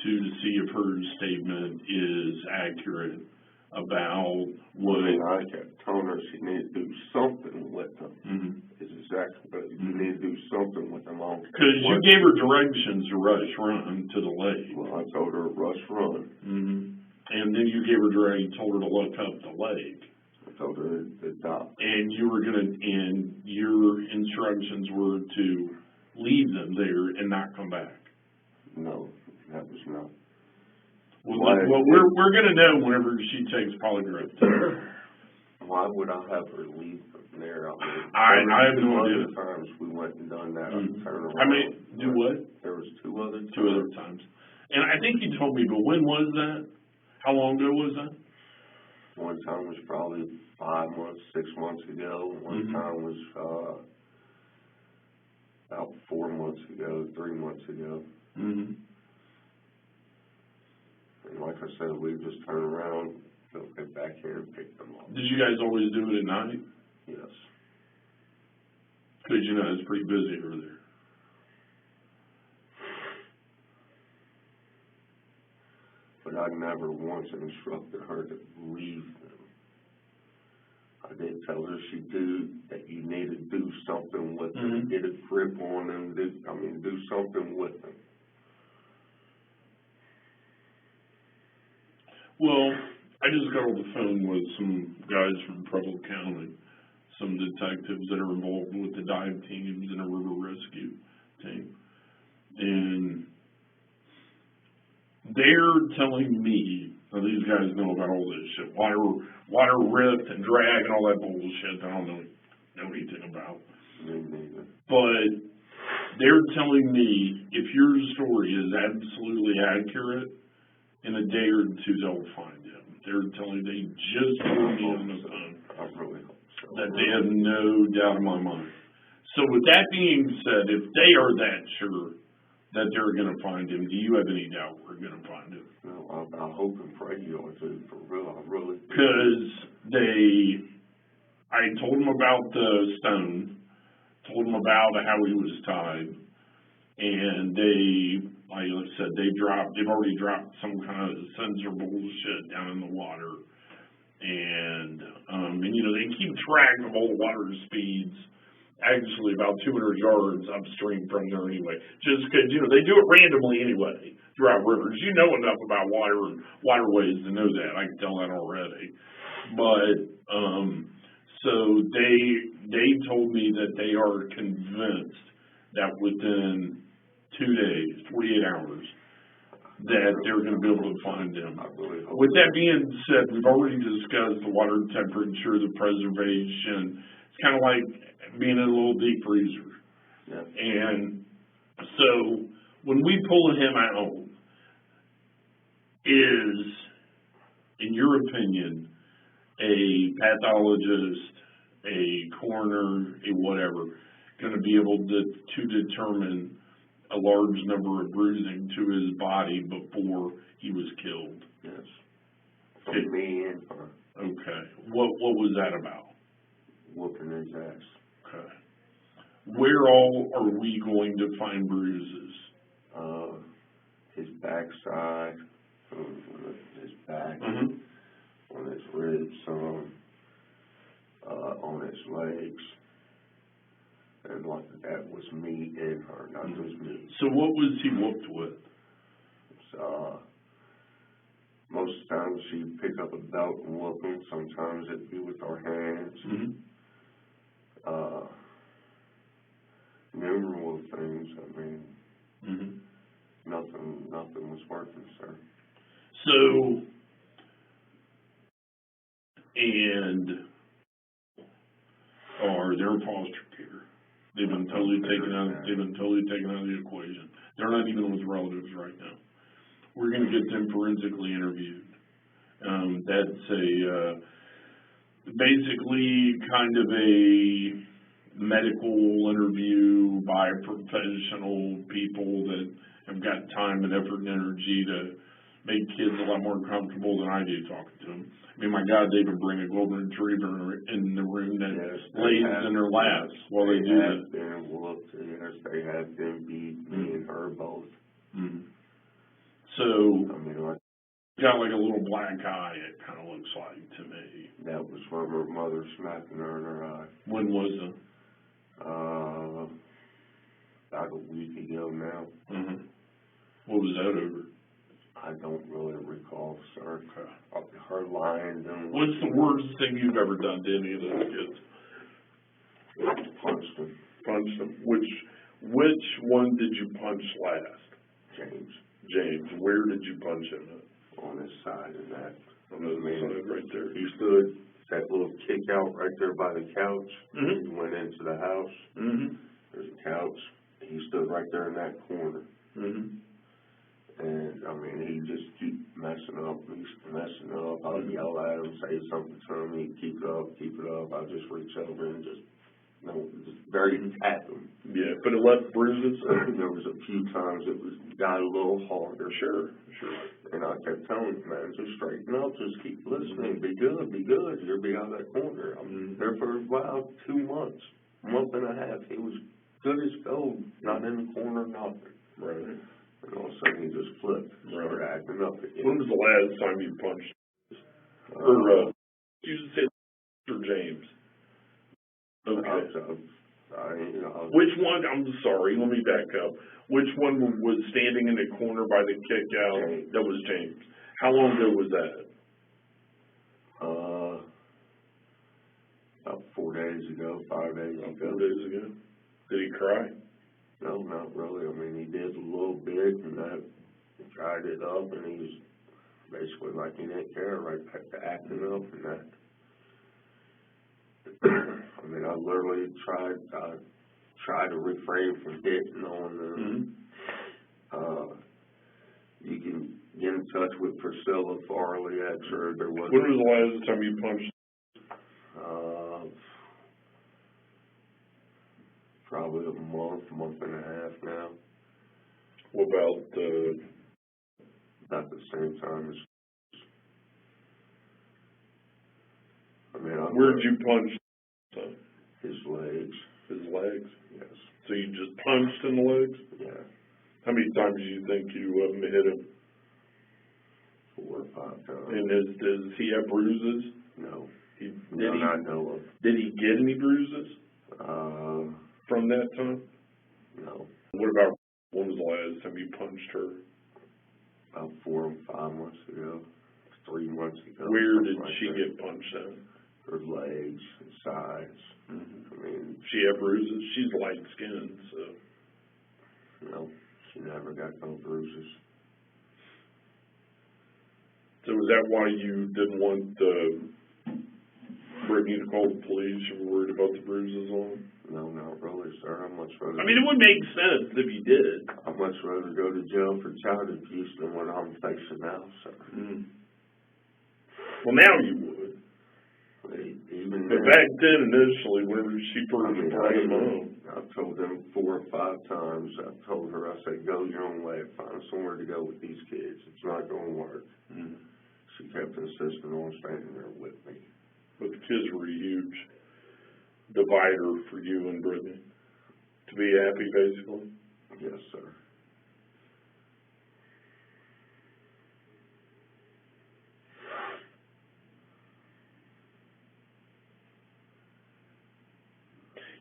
to see if her statement is accurate about what. I kept telling her she needed to do something with them. Mm-hmm. Is exactly what you need to do something with them all. Because you gave her directions to rush run to the lake. Well, I told her rush run. Mm-hmm. And then you gave her directions, told her to look up the lake. I told her to stop. And and your instructions were to leave them there and not come back. No, that was not. Well, Why? we're gonna know whenever she takes polygraph test. Why would I have her leave from there? I have no Other idea. times we went and done that. Mhm. Turn around. I mean, do what? There was 2 other times. 2 other times. And I think you told me, but when was that? How long ago was that? One time was probably 5 months, 6 months ago. One Mhm. time was about 4 months ago, 3 months ago. Mm-hmm. And like I said, we just turn around, go get back here and pick them up. Did you guys always do it at night? Yes. Because, you know, it's pretty busy over there. But I never once instructed her to leave them. I did tell her that you need to do something with them, Mhm. get a grip on them, do something with them. Well, I just got on the phone with some guys from Preble County, some detectives that are involved with the dive teams and a river rescue team. And they're telling me, now these guys know about all this shit, water rift and drag and all that bullshit I don't know anything about. Me neither. But they're telling me if your story is absolutely accurate, in a day or two they'll find him. They're telling they just told me on the phone I really hope so. that they have no doubt in my mind. So with that being said, if they are that sure that they're going to find him, do you have any doubt we're going to find him? No, I hope and pray you are too, for real, I really. Because I told them about the stone, told them about how he was tied, and like I said, they've already dropped some kind of sensor bullshit down in the water, and they keep track of all the water speeds, actually about 200 yards upstream from there anyway, just because, they do it randomly anyway throughout rivers. You know enough about water and waterways to know that. I can tell that already. But, so they told me that they are convinced that within 2 days, 48 hours, that they're going to be able to find him. With that being said, we've already discussed the water temperature, the preservation. It's kind of like being in a little deep freezer. Yeah. And so when we pull him out, is, in your opinion, a pathologist, a coroner, a whatever, going to be able to determine a large number of bruising to his body before he was killed? Yes. From me and her. Okay. What was that about? Whooping his ass. Okay. Where all are we going to find bruises? His backside, his back, Mm-hmm. on his ribs, on his legs, and like that was me and her, not just me. So what was he whooped with? Most of the time she'd pick up a belt and whoop him. Sometimes it'd be with our hands. Mm-hmm. Numerous things. I mean, Mm-hmm. nothing was working, sir. So, and they're foster care. They've been totally taken out of the equation. They're not even with relatives right now. We're going to get them forensically interviewed. That's basically kind of a medical interview by professional people that have got time and effort and energy to make kids a lot more comfortable than I do talking to them. I mean, my God, they even bring a golden retriever in the room that lays in their laps while they do that. They have been whooped, yes, they have been beat, me and her both. Mm-hmm. So, I mean, got like a little black eye, it kind of looks like to me. that was from her mother smacking her in her eye. When was it? About a week ago now. Mm-hmm. What was that over? I don't really recall, sir. Okay. Her lying down. What's the worst thing you've ever done to any of those kids? Punched him. Punched them. Which one did you punch last? James. Where did you punch him at? On his side of that. On the side right there. He stood that little kick out right there by the couch. Mm-hmm. He went into the house. Mm-hmm. There's a couch. He stood right there in that corner. Mm-hmm. And, I mean, he just keep messing up. He's messing up. I'll yell at him, say something to him. He'd keep it up. I'll just reach over and just very tap him. Yeah, but it left bruises. There was a few times it got a little harder. Sure. And I kept telling him, man, just straighten up. Just keep listening. Be good. You'll be out of that corner. I'm there for about 2 months, month and a half. He was good as gold. Not in the corner, nothing. Right. And all of a sudden he just flipped, started acting up again. When was the last time you punched? You said James. Okay. Which one? I'm sorry. Let me back up. Which one was standing in the corner by the kick out? James. That was James. How long ago was that? About 4 days ago, 5 days ago. 4 days ago. Did he cry? No, not really. I mean, he did a little bit, and I tried it up, and he was basically like he didn't care, right back to acting up and that. I mean, I literally tried try to refrain from hitting on them. You can get in touch with Priscilla Farley, ask her if there was. When was the last time you punched? Probably a month and a half now. What about, About the same time as, I mean, where'd you punch? his legs. His legs? Yes. So you just punched in the legs? Yeah. How many times do you think you hit him? 4 or 5 times. And does he have bruises? No. Did I know of. Did he get any bruises from that time? No. What about, when was the last time you punched her? About 4 or 5 months ago. 3 months ago. Where did like she that. get punched at? Her legs and sides. I mean, She have bruises? She's light skinned, so. no, she never got no bruises. So is that why you didn't want Brittany to call the police? You were worried about the bruises on them? No, not really, sir. I'd much rather. I mean, it would make sense if you did. I'd much rather go to jail for child abuse than what I'm facing now, sir. Well, now you would. Even But then, back then, initially, whenever she first brought him home. I've told them 4 or 5 times. I've told her, I said, go your own way. Find somewhere to go with these kids. It's not going to work. She kept insisting on standing there with me. But the kids were a huge divider for you and Brittany. To be happy, basically? Yes, sir.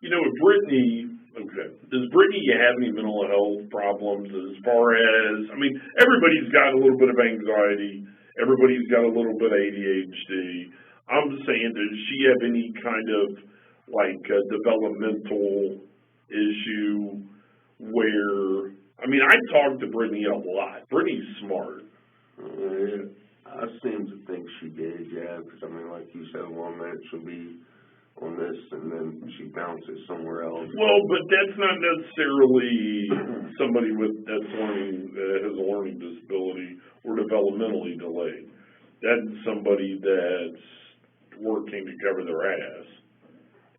You know, with Brittany, okay, does Brittany have any mental health problems as far as, I mean, everybody's got a little bit of anxiety, everybody's got a little bit of ADHD. I'm saying, does she have any kind of, like, developmental issue where, I mean, I talk to Brittany a lot. Brittany's smart. I seem to think she did, yeah, because, I mean, like you said, 1 minute she'll be on this, and then she bounces somewhere else. Well, but that's not necessarily somebody that has a learning disability or developmentally delayed. That's somebody that's working to cover their ass.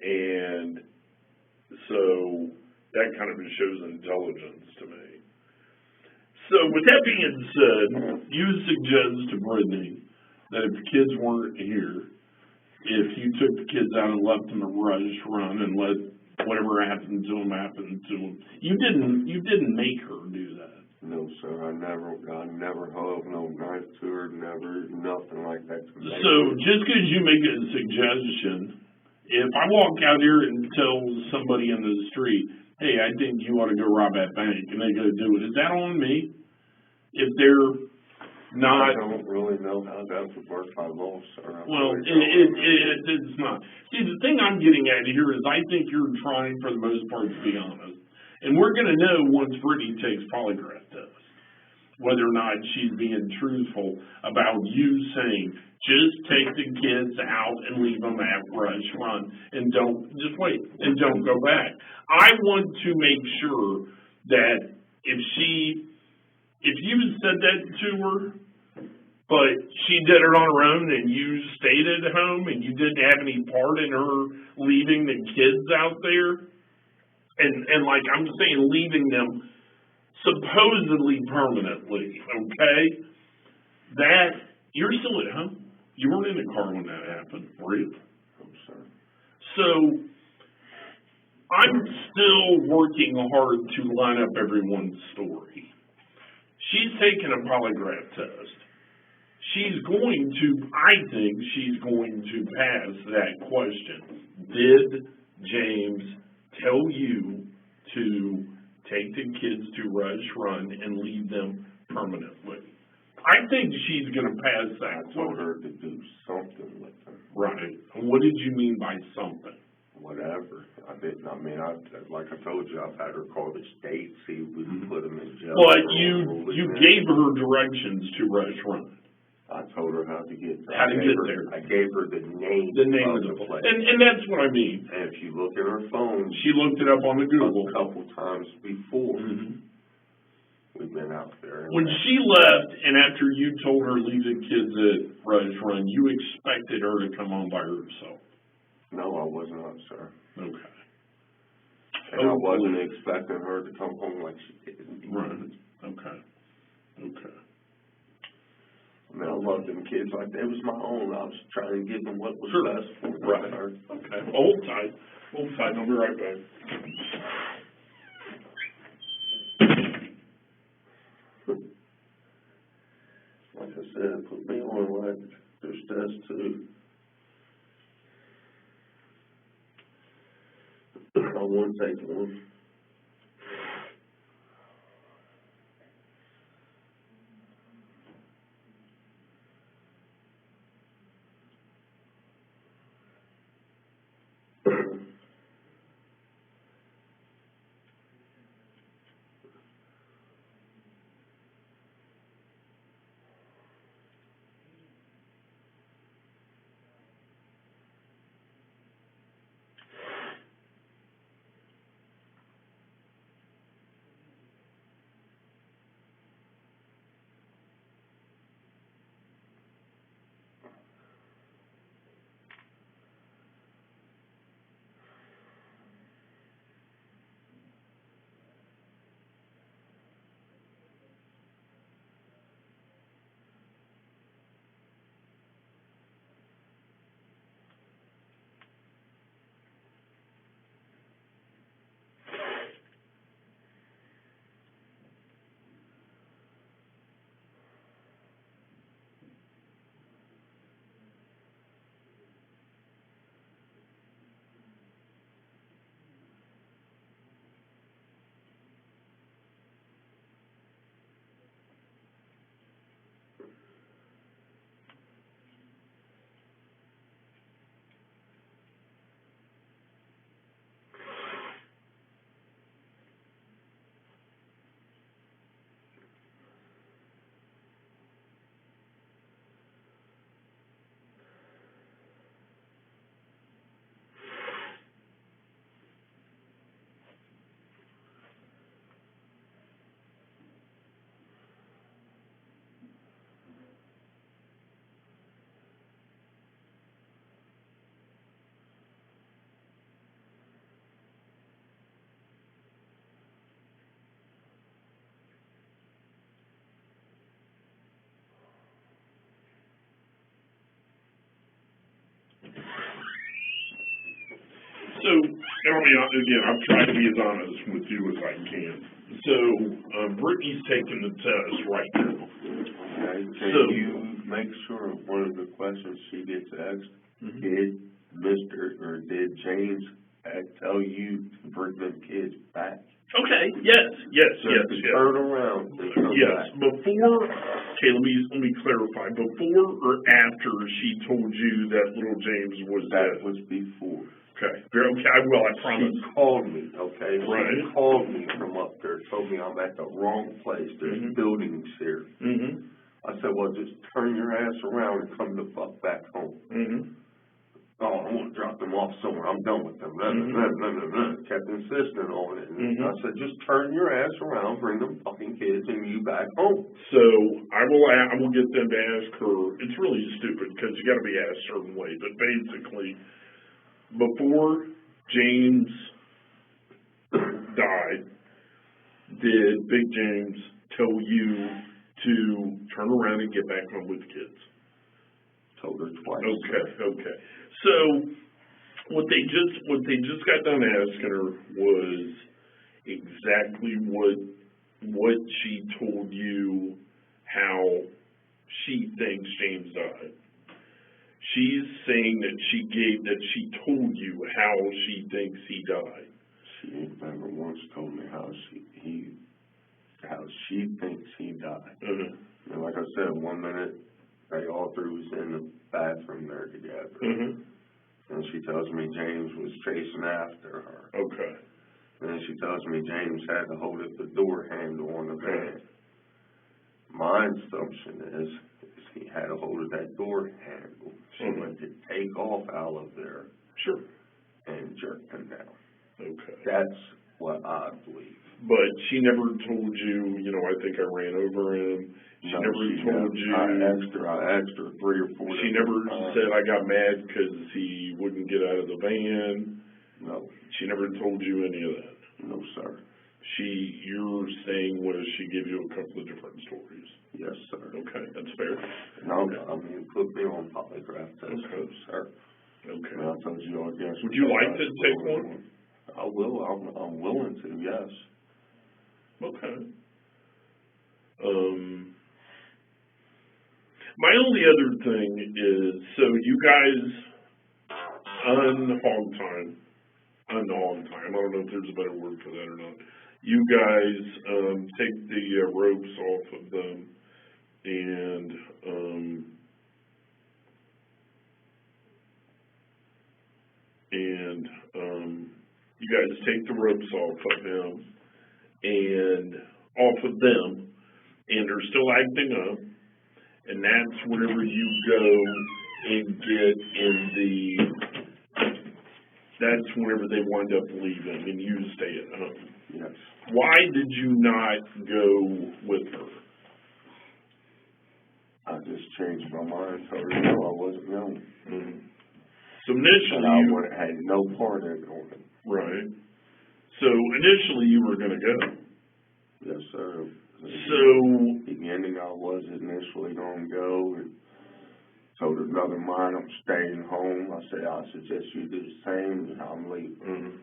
And so that kind of shows intelligence to me. So with that being said, you suggest to Brittany that if the kids weren't here, if you took the kids out and left them at rush run and let whatever happened to them happen to them, you didn't make her do that. No, sir. I never held no knife to her. Never, nothing like that. So just because you make a suggestion, if I walk out here and tell somebody in the street, hey, I think you ought to go rob that bank, and they go do it, is that on me? If they're not. I don't really know how that would work by law, sir. Well, it's not. See, the thing I'm getting at here is I think you're trying, for the most part, to be honest. And we're going to know once Brittany takes polygraph tests whether or not she's being truthful about you saying, just take the kids out and leave them at rush run and just wait and don't go back. I want to make sure that if you said that to her, but she did it on her own and you stayed at home and you didn't have any part in her leaving the kids out there, and like I'm saying, leaving them supposedly permanently, okay, that you're still at home. You weren't in the car when that happened, were you? I'm sorry. So I'm still working hard to line up everyone's story. She's taken a polygraph test. I think she's going to pass that question. Did James tell you to take the kids to rush run and leave them permanently? I think she's going to pass that I told her to do something with them. Right. And what did you mean by something? Whatever. Like I told you, I've had her call the state, see if we can put them in jail. But you gave her directions to rush run. I told her how to get there. How to get there. I gave her the name of the place. And that's what I mean. And if you look at her phone, She looked it up on the Google. a couple times before, Mhm. we've been out there. When she left, and after you told her leave the kids at Rush Run, you expected her to come home by herself. No, I was not, sir. Okay. And I wasn't expecting her to come home like she did. Right. Okay. Okay. I mean, I love them kids like that. It was my own. I was trying to give them what was Sure. best for them. Right. Okay. Well, hold tight. Hold tight. I'll be right back. Like I said, put me on like there's tests too. I wouldn't take one. So, I mean, again, I've tried to be as honest with you as I can. So, Brittany's taking the test right now. Okay, So- can you make sure one of the questions she gets asked, Mhm. did James tell you to bring them kids back? Okay, yes. Just to turn around and come Yes, back. before, okay, let me clarify, before or after she told you that little James was That dead? was before. Okay, very, okay, I will, I promise. She called me, okay? Right. She called me from up there, told me I'm at the wrong place, there's Mhm. buildings here. Mm-hmm, I said, well, just turn your ass around and come the fuck back home. mm-hmm, Oh, I want to drop them off somewhere, I'm done with them, blah, Mhm. blah, blah, blah, blah. Kept insisting on it, and Mhm. I said, just turn your ass around, bring them fucking kids and you back home. so I will get them to ask her, it's really stupid, because you gotta be asked a certain way, but basically, before James died, did Big James tell you to turn around and get back home with the kids? Told her twice. Okay. So, what they just got done asking her was exactly what she told you, how she thinks James died. She's saying that she told you how she thinks he died. She ain't never once told me how she thinks he died. Uh-huh. And like I said, 1 minute they all three was in the bathroom there together. Uh-huh. And she tells me James was chasing after her. Okay. And then she tells me James had to hold up the door handle on the van. My assumption is he had a hold of that door handle. She went to take off out of there. Sure. And jerked him down. Okay. That's what I believe. But she never told you, I think I ran over him. She never told you. I asked her 3 or 4 She never said I got mad because he wouldn't get out of the van. No. She never told you any of that. No, sir. You're saying she gave you a couple of different stories. Yes, sir. Okay, that's fair. No, okay. I mean, put me on polygraph test, okay. sir. Okay. I told you, I guess. Would you like to take one? I will. I'm willing to. Yes. Okay. My only other thing is, so you guys unhog time. I don't know if there's a better word for that or not. You guys take the ropes off of them and you guys take the ropes off of him and off of them, and they're still acting up, and that's whenever you go and get in that's whenever they wind up leaving and you stay at home. Yes. Why did you not go with her? I just changed my mind, so I wasn't going. Mm-hmm. So initially, I had no part in it. Right. So initially, you were going to go. Yes, sir. So beginning, I was initially going to go, and told another mine I'm staying home. I said I suggest you do the same, and I'm leaving. Mm-hmm.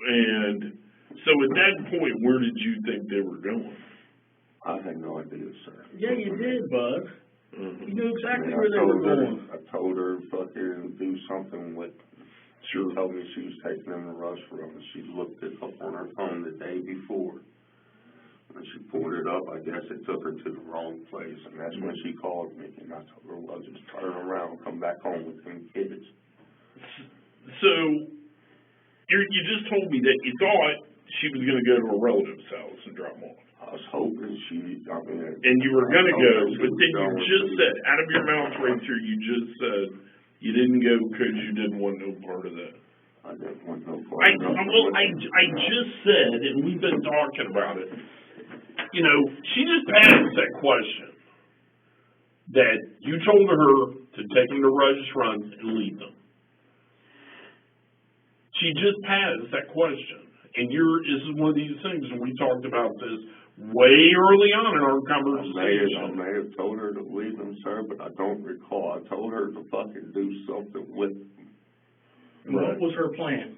And so at that point, where did you think they were going? I had no idea, sir. Yeah, you did, Bud. Mm-hmm. You knew exactly where they were going. I told her fucking do something with. Sure. She told me she was taking them to Rush Road. She looked it up on her phone the day before. When she pulled it up, I guess it took her to the wrong place, and that's when she called me, and I told her, well, just turn around and come back home with them kids. So, you just told me that you thought she was going to go to a relative's house and drop them off. I was hoping and you were going to go, but then you just said, out of your mouth right here, you just said you didn't go because you didn't want no part of that. I didn't want no part of that. Well, I just said, and we've been talking about it, she just passed that question that you told her to take them to Rush Run and leave them. She just passed that question. And this is one of these things, and we talked about this way early on in our conversation. I may have told her to leave them, sir, but I don't recall. I told her to fucking do something with them. And what was her plan?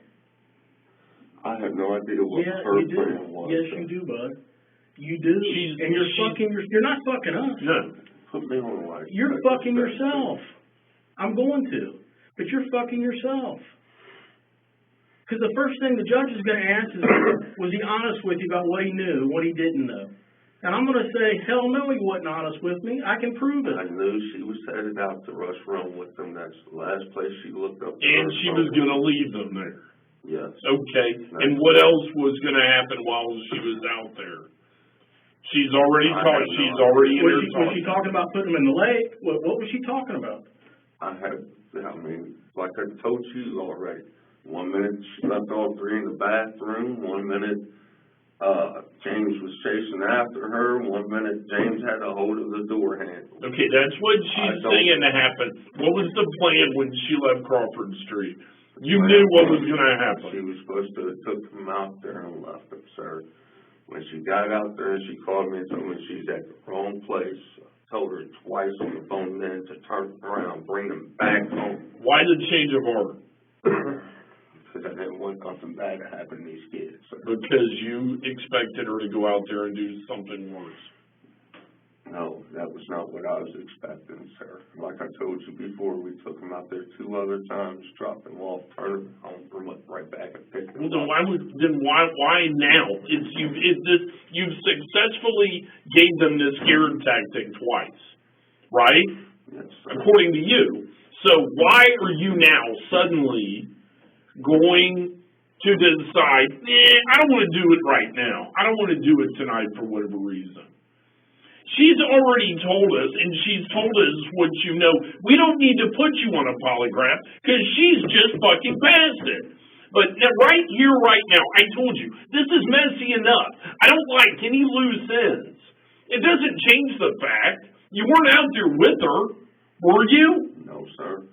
I have no idea what her plan was. Yes, you do, Bud. You do. And you're not fucking us. No. Put me on the line. You're fucking yourself. I'm going to. But you're fucking yourself. Because the first thing the judge is going to ask is, was he honest with you about what he knew, what he didn't know? And I'm going to say, hell no, he wasn't honest with me. I can prove it. I knew she was headed out to Rush Run with them. That's the last place she looked up. And she was going to leave them there. Yes. Okay. And what else was going to happen while she was out there? She's already talked. She's already in there talking. Was she talking about putting them in the lake? What was she talking about? Like I told you already. 1 minute she left all 3 in the bathroom. 1 minute James was chasing after her. 1 minute James had a hold of the door handle. Okay, that's what she's saying to happen. What was the plan when she left Crawford Street? You knew what was going to happen. She was supposed to have took them out there and left them, sir. When she got out there, she called me and told me she's at the wrong place. I told her twice on the phone then to turn around, bring them back home. Why the change of heart? Because I didn't want nothing bad to happen to these kids. Sir. Because you expected her to go out there and do something worse. No, that was not what I was expecting, sir. Like I told you before, we took them out there 2 other times, dropped them off, turned them home, went right back and picked them up. Why now? You've successfully gave them this scare tactic twice, right? Yes, sir. According to you. So why are you now suddenly going to decide, I don't want to do it right now. I don't want to do it tonight for whatever reason. She's already told us, and she's told us what you know. We don't need to put you on a polygraph, because she's just fucking passed it. But now, right here, right now, I told you, this is messy enough. I don't like any loose ends. It doesn't change the fact you weren't out there with her, were you? No, sir.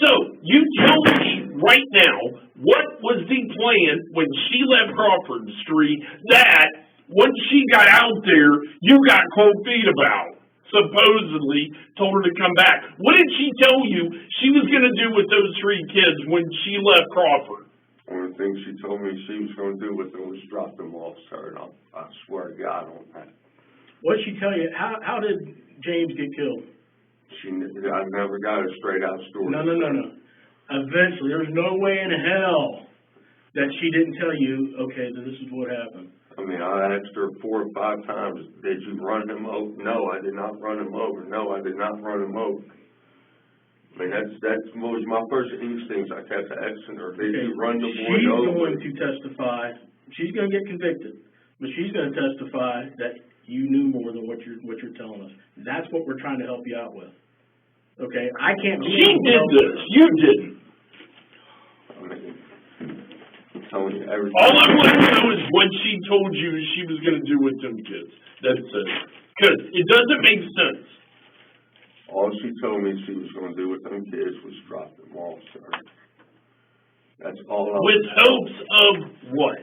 So, you tell me right now, what was the plan when she left Crawford Street that, once she got out there, you got cold feet about? Supposedly told her to come back. What did she tell you she was going to do with those 3 kids when she left Crawford? Only thing she told me she was going to do with them was drop them off, sir, and I swear to God on that. What did she tell you? How did James get killed? I never got a straight out story. No. Eventually, there's no way in hell that she didn't tell you, okay, this is what happened. I mean, I asked her 4 or 5 times, did you run him over? No, I did not run him over. No, I did not run him over. I mean, that's was my first instincts. I kept asking her, did you run the boy over? She's going to testify. She's going to get convicted, but she's going to testify that you knew more than what you're telling us. That's what we're trying to help you out with. Okay, I can't. She did this. You didn't. I mean, I'm telling you everything. All I want to know is what she told you she was going to do with them kids. That's it. Because it doesn't make sense. All she told me she was going to do with them kids was drop them off, sir. That's all I was. With hopes of what?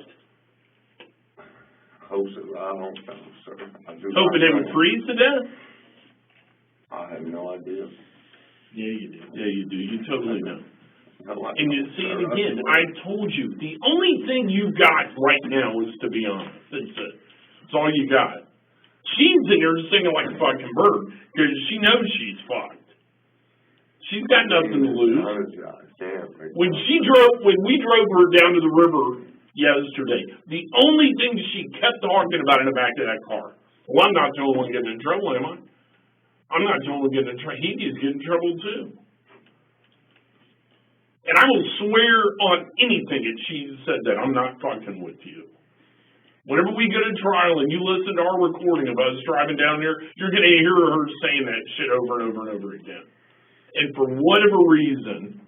Hopes of, I don't know, sir. Hoping they would freeze to death? I have no idea. Yeah, you do. Yeah, you do. You totally know. No, And you see it again. I told you, the only thing you got right now is to be honest. That's it. That's all you got. She's in there singing like a fucking bird because she knows she's fucked. She's got nothing to lose. When we drove her down to the river yesterday, the only thing she kept talking about in the back of that car. Well, I'm not the only one getting in trouble, am I? I'm not the only one getting in trouble. He needs to get in trouble too. And I will swear on anything that she said that I'm not fucking with you. Whenever we go to trial and you listen to our recording of us driving down there, you're going to hear her saying that shit over and over and over again. And for whatever reason,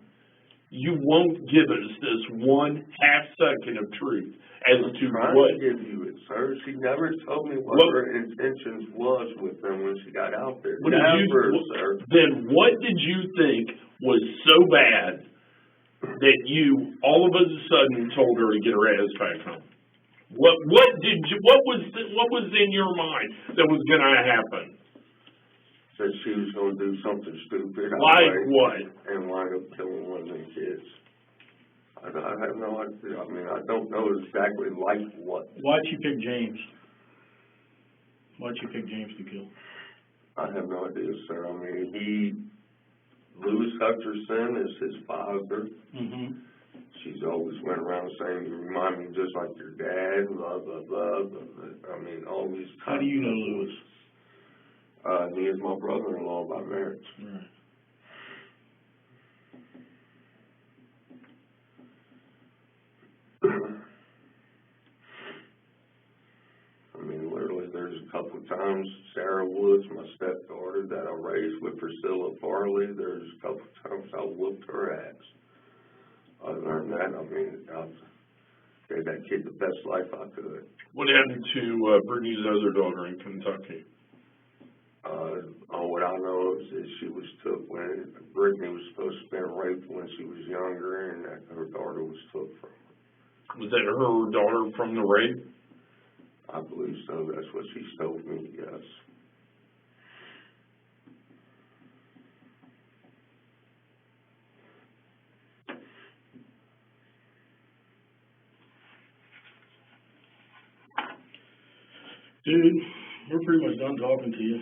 you won't give us this 1/2 second of truth as to what. To give you it, sir. She never told me what her intentions was with them when she got out there. Never, sir. Then what did you think was so bad that you all of a sudden told her to get her ass back home? What was in your mind that was going to happen? That she was going to do something stupid. Like what? And wind up killing one of them kids. I have no idea. I mean, I don't know exactly like what. Why'd she pick James? Why'd she pick James to kill? I have no idea, sir. I mean, Louis Hutcherson is his father. Mm-hmm. She's always went around saying, you remind me just like your dad, blah, blah, blah, blah. I mean, all these. How do you know Louis? He is my brother-in-law by marriage. Right. I mean, literally, there's a couple of times Sarah Woods, my stepdaughter, that I raised with Priscilla Farley, there's a couple of times I whooped her ass. Other than that, I mean, I gave that kid the best life I could. What happened to Brittany's other daughter in Kentucky? What I know is she was took when Brittany was supposed to have been raped when she was younger, and that her daughter was took from her. Was that her daughter from the rape? I believe so. That's what she told me, yes. Dude, we're pretty much done talking to you.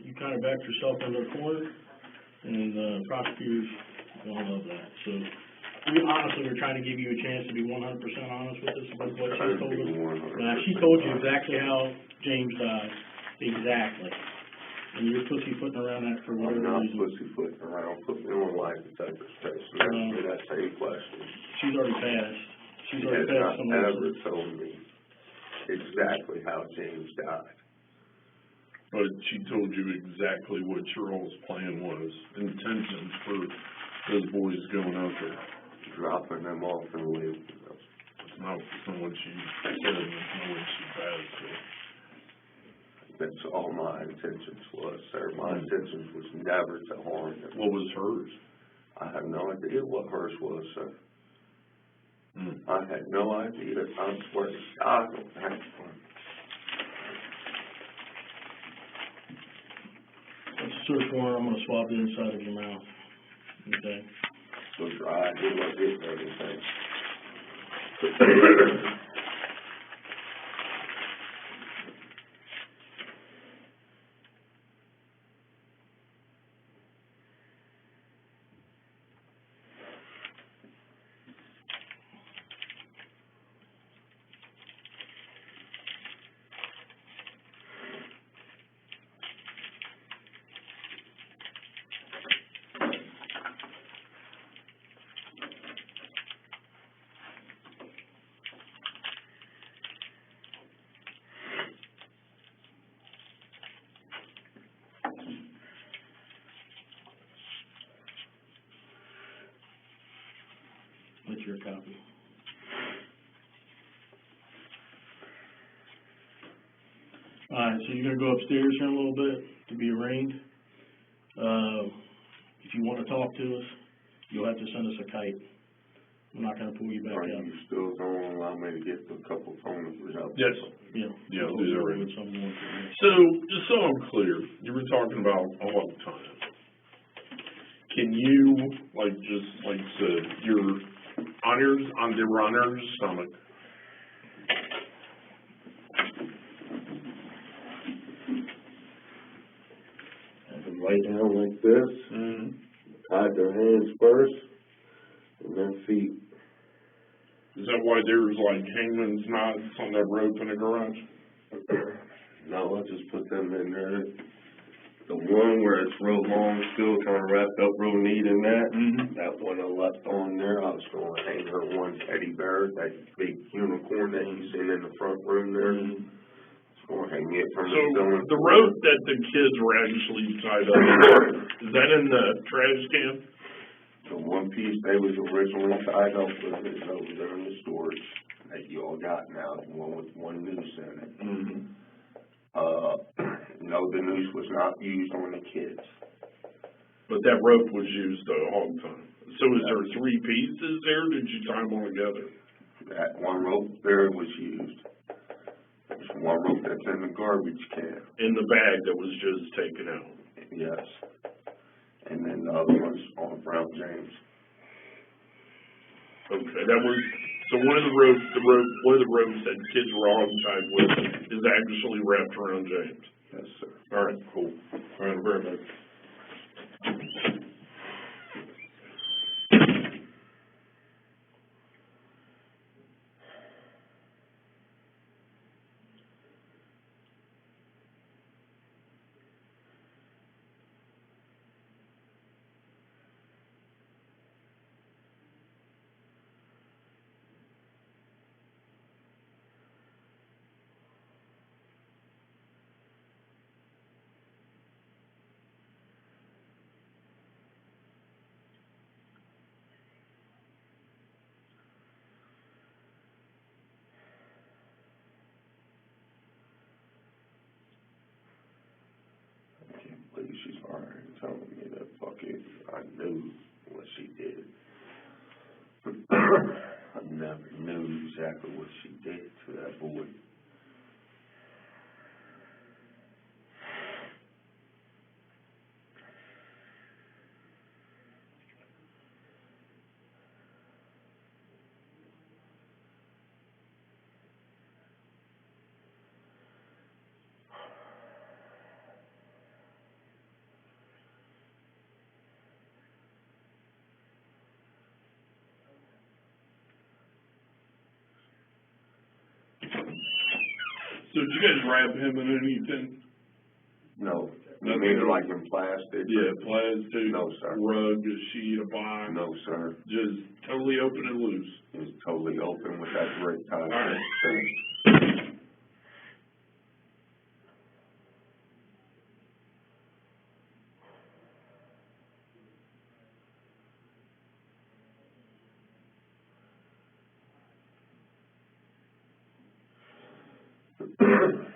You kind of backed yourself into a corner, and prosecutors don't love that. So, honestly, we're trying to give you a chance to be 100% honest with us about what she told us. Now, she told you exactly how James died. Exactly. And you're pussyfooting around that for whatever reason. I'm not pussyfooting around. Put me on life detector station. Ask me that same question. She's already passed. She's already passed. She has not ever told me exactly how James died. but she told you exactly what your all's plan was, intentions for those boys going out there. Dropping them off and leaving. It's not what she said, and it's not what she passed, so. That's all my intentions was, sir. My intentions was never to harm them. What was hers? I have no idea what hers was, sir. Hmm. I had no idea. I swear to God, I don't have one. That's a search warrant. I'm gonna swab the inside of your mouth. Okay? So dry, I did not get anything. That's your copy. Alright, so you're gonna go upstairs here in a little bit to be arraigned. If you wanna talk to us, you'll have to send us a kite. I'm not gonna pull you back Are out. you still going to allow me to get a couple phone numbers out? Yes. Yeah. Yeah, I'll do that right. With someone wants to- So, just so I'm clear, you were talking about a hog time. Can you, like, just, like, said, you're on the runner's stomach. Have them lay down like this, Mm-hmm. hide their hands first, and then feet. Is that why there's, like, hangman's knots on that rope in the garage? No, I just put them in there. The one where it's real long, still kind of wrapped up real neat in that. Mm-hmm. That one I left on there. I was going to hang her one teddy bear, that big unicorn that you seen in the front room there. I was going to hang it from So, the ceiling. the rope that the kids were actually tied up, is that in the trash can? The one piece they was originally tied up with is over there in the storage that you all got now, the one with one noose in it. Mm-hmm. No, the noose was not used on the kids. But that rope was used the whole time. So is there 3 pieces there, or did you tie them all together? That one rope there was used. There's one rope that's in the garbage can. In the bag that was just taken out? Yes. And then the other one's on Brown James. Okay, that was, so one of the ropes that kids were all tied with is actually wrapped around James? Yes, sir. All right, cool. All right, very good. I can't believe she's already telling me that fucking I knew what she did. I never knew exactly what she did to that boy. So did you guys wrap him in anything? No. You Nothing. mean like in plastic? Yeah, plastic, No, sir. rug, a sheet, a box? No, sir. Just totally open and loose? It's totally open with that great tie. All right. And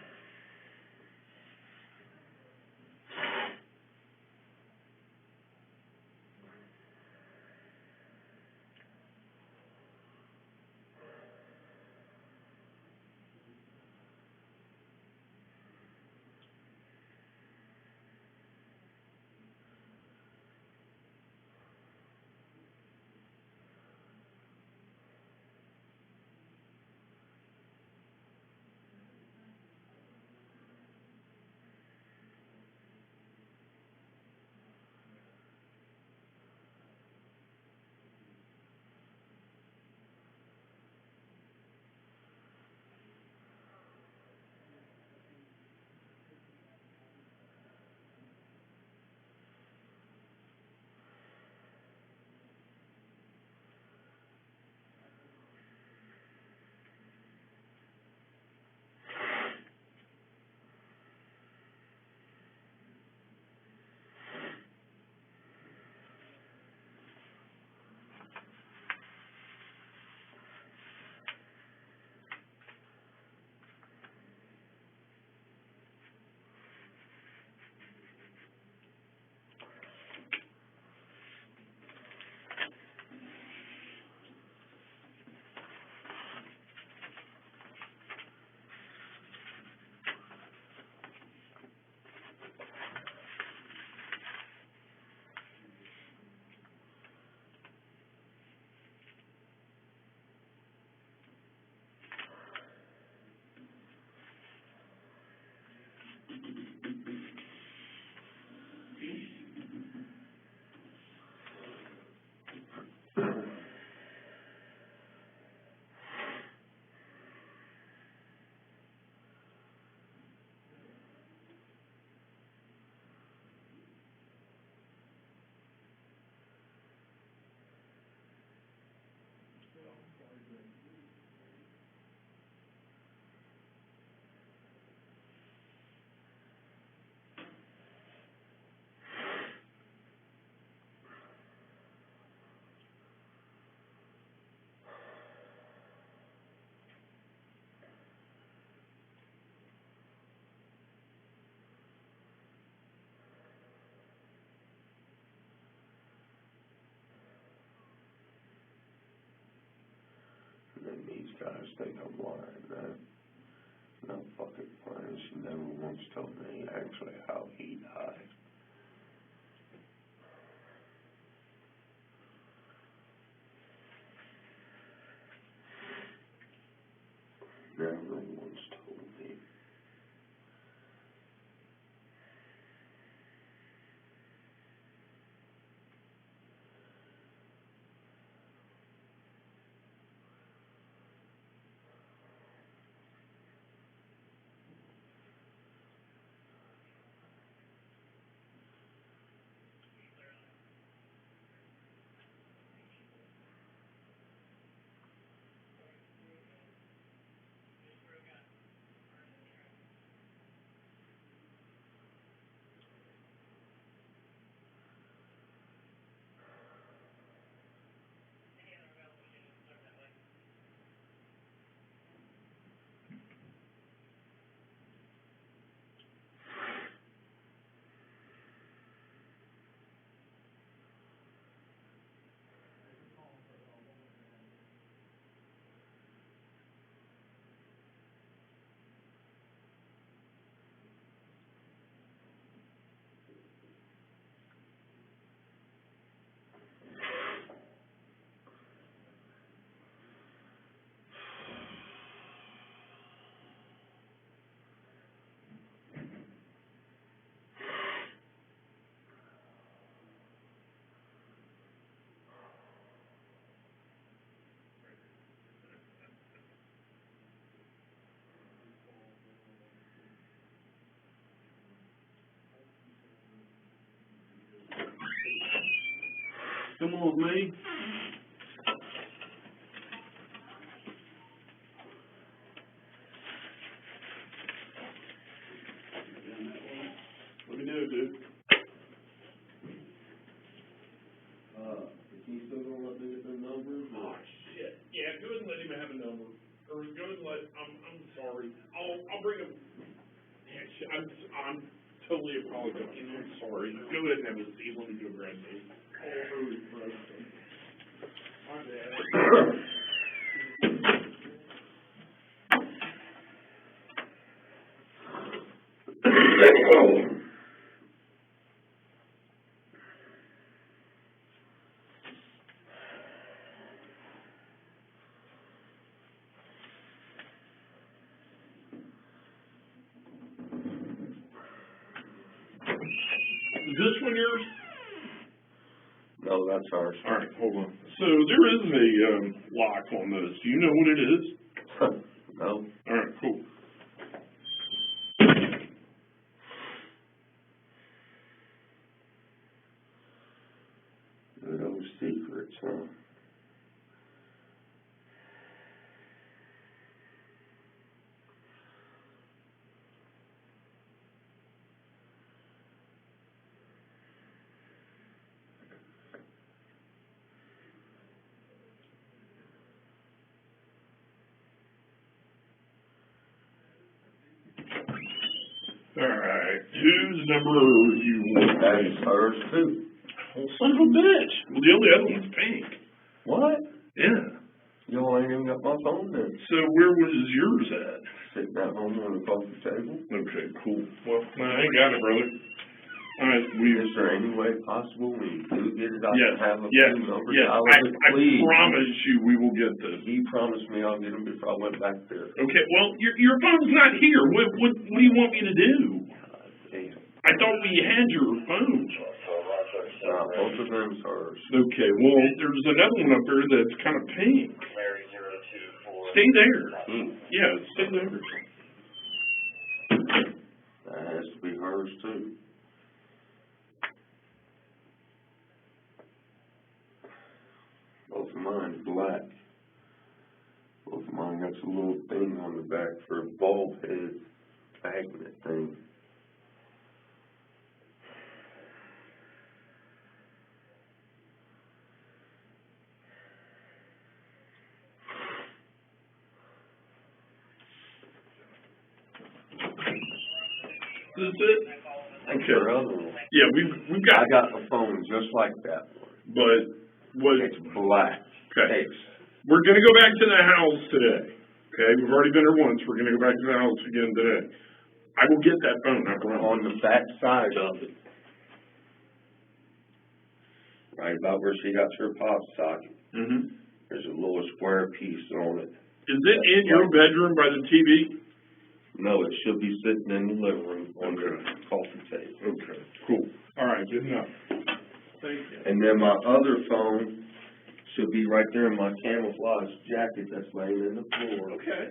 then these guys think I'm lying, man. No fucking lying. She never once told me actually how he died. Never once told me. Come on with me. Let me know, dude. Is he still gonna let me get the numbers? Oh, shit. Yeah, go ahead and let him have a number. Or go ahead and I'm sorry. I'll bring I'm totally apologizing, I'm sorry. Go ahead and have a seat, let me go grab these. My bad. Is this one yours? No, that's ours. All right, hold on. So there is a lock on this. Do you know what it is? No. All right, cool. No secrets, huh? All right, whose number you want? That is hers too. Well, son of a bitch. Well, the only other one's pink. What? Yeah. You ain't even got my phone then. So where was yours at? Sitting at home on the coffee table. Okay, cool. Well, I ain't got it, brother. All right, Is there any way possible when you do get it, I yes, can have a yes, few numbers yes. out of it, I please? promise you we will get this. He promised me I'll get them before I went back there. Okay, well, your phone's not here. What do you want me to do? God damn. I thought we had your phone. Both of them's hers. Okay, well, there's another one up there that's kind of pink. Stay there. Yeah, stay there. That has to be hers too. Both of mine's black. Both of mine got a little thing on the back for a bulb head magnet thing. Is this it? That's Okay. her other one. Yeah, we've got. I got a phone just like that one. But what? It's black. Okay. Case. We're gonna go back to the house today. Okay, we've already been there once. We're gonna go back to the house again today. I will get that phone. I promise. On the back side of it. Right about where she got her pop socket. Mm-hmm. There's a little square piece on it. Is it in your bedroom by the TV? No, it should be sitting in the living room on the coffee table. Okay, cool. All right, good enough. Thank you. And then my other phone should be right there in my camouflage jacket that's laying in the floor Okay,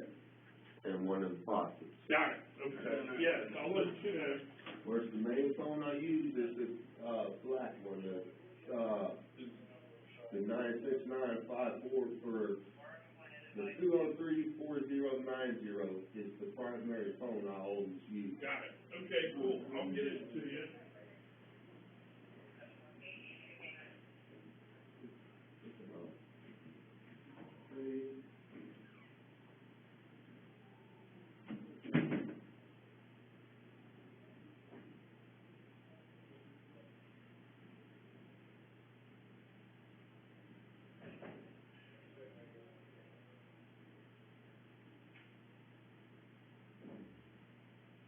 in one of the pockets. got it. Okay, yes, I'll let you know. Whereas the main phone I use is the, black one, the 96954 for the 203-4090 is the primary phone I always use. Got it. Okay, cool. I'll get it to you.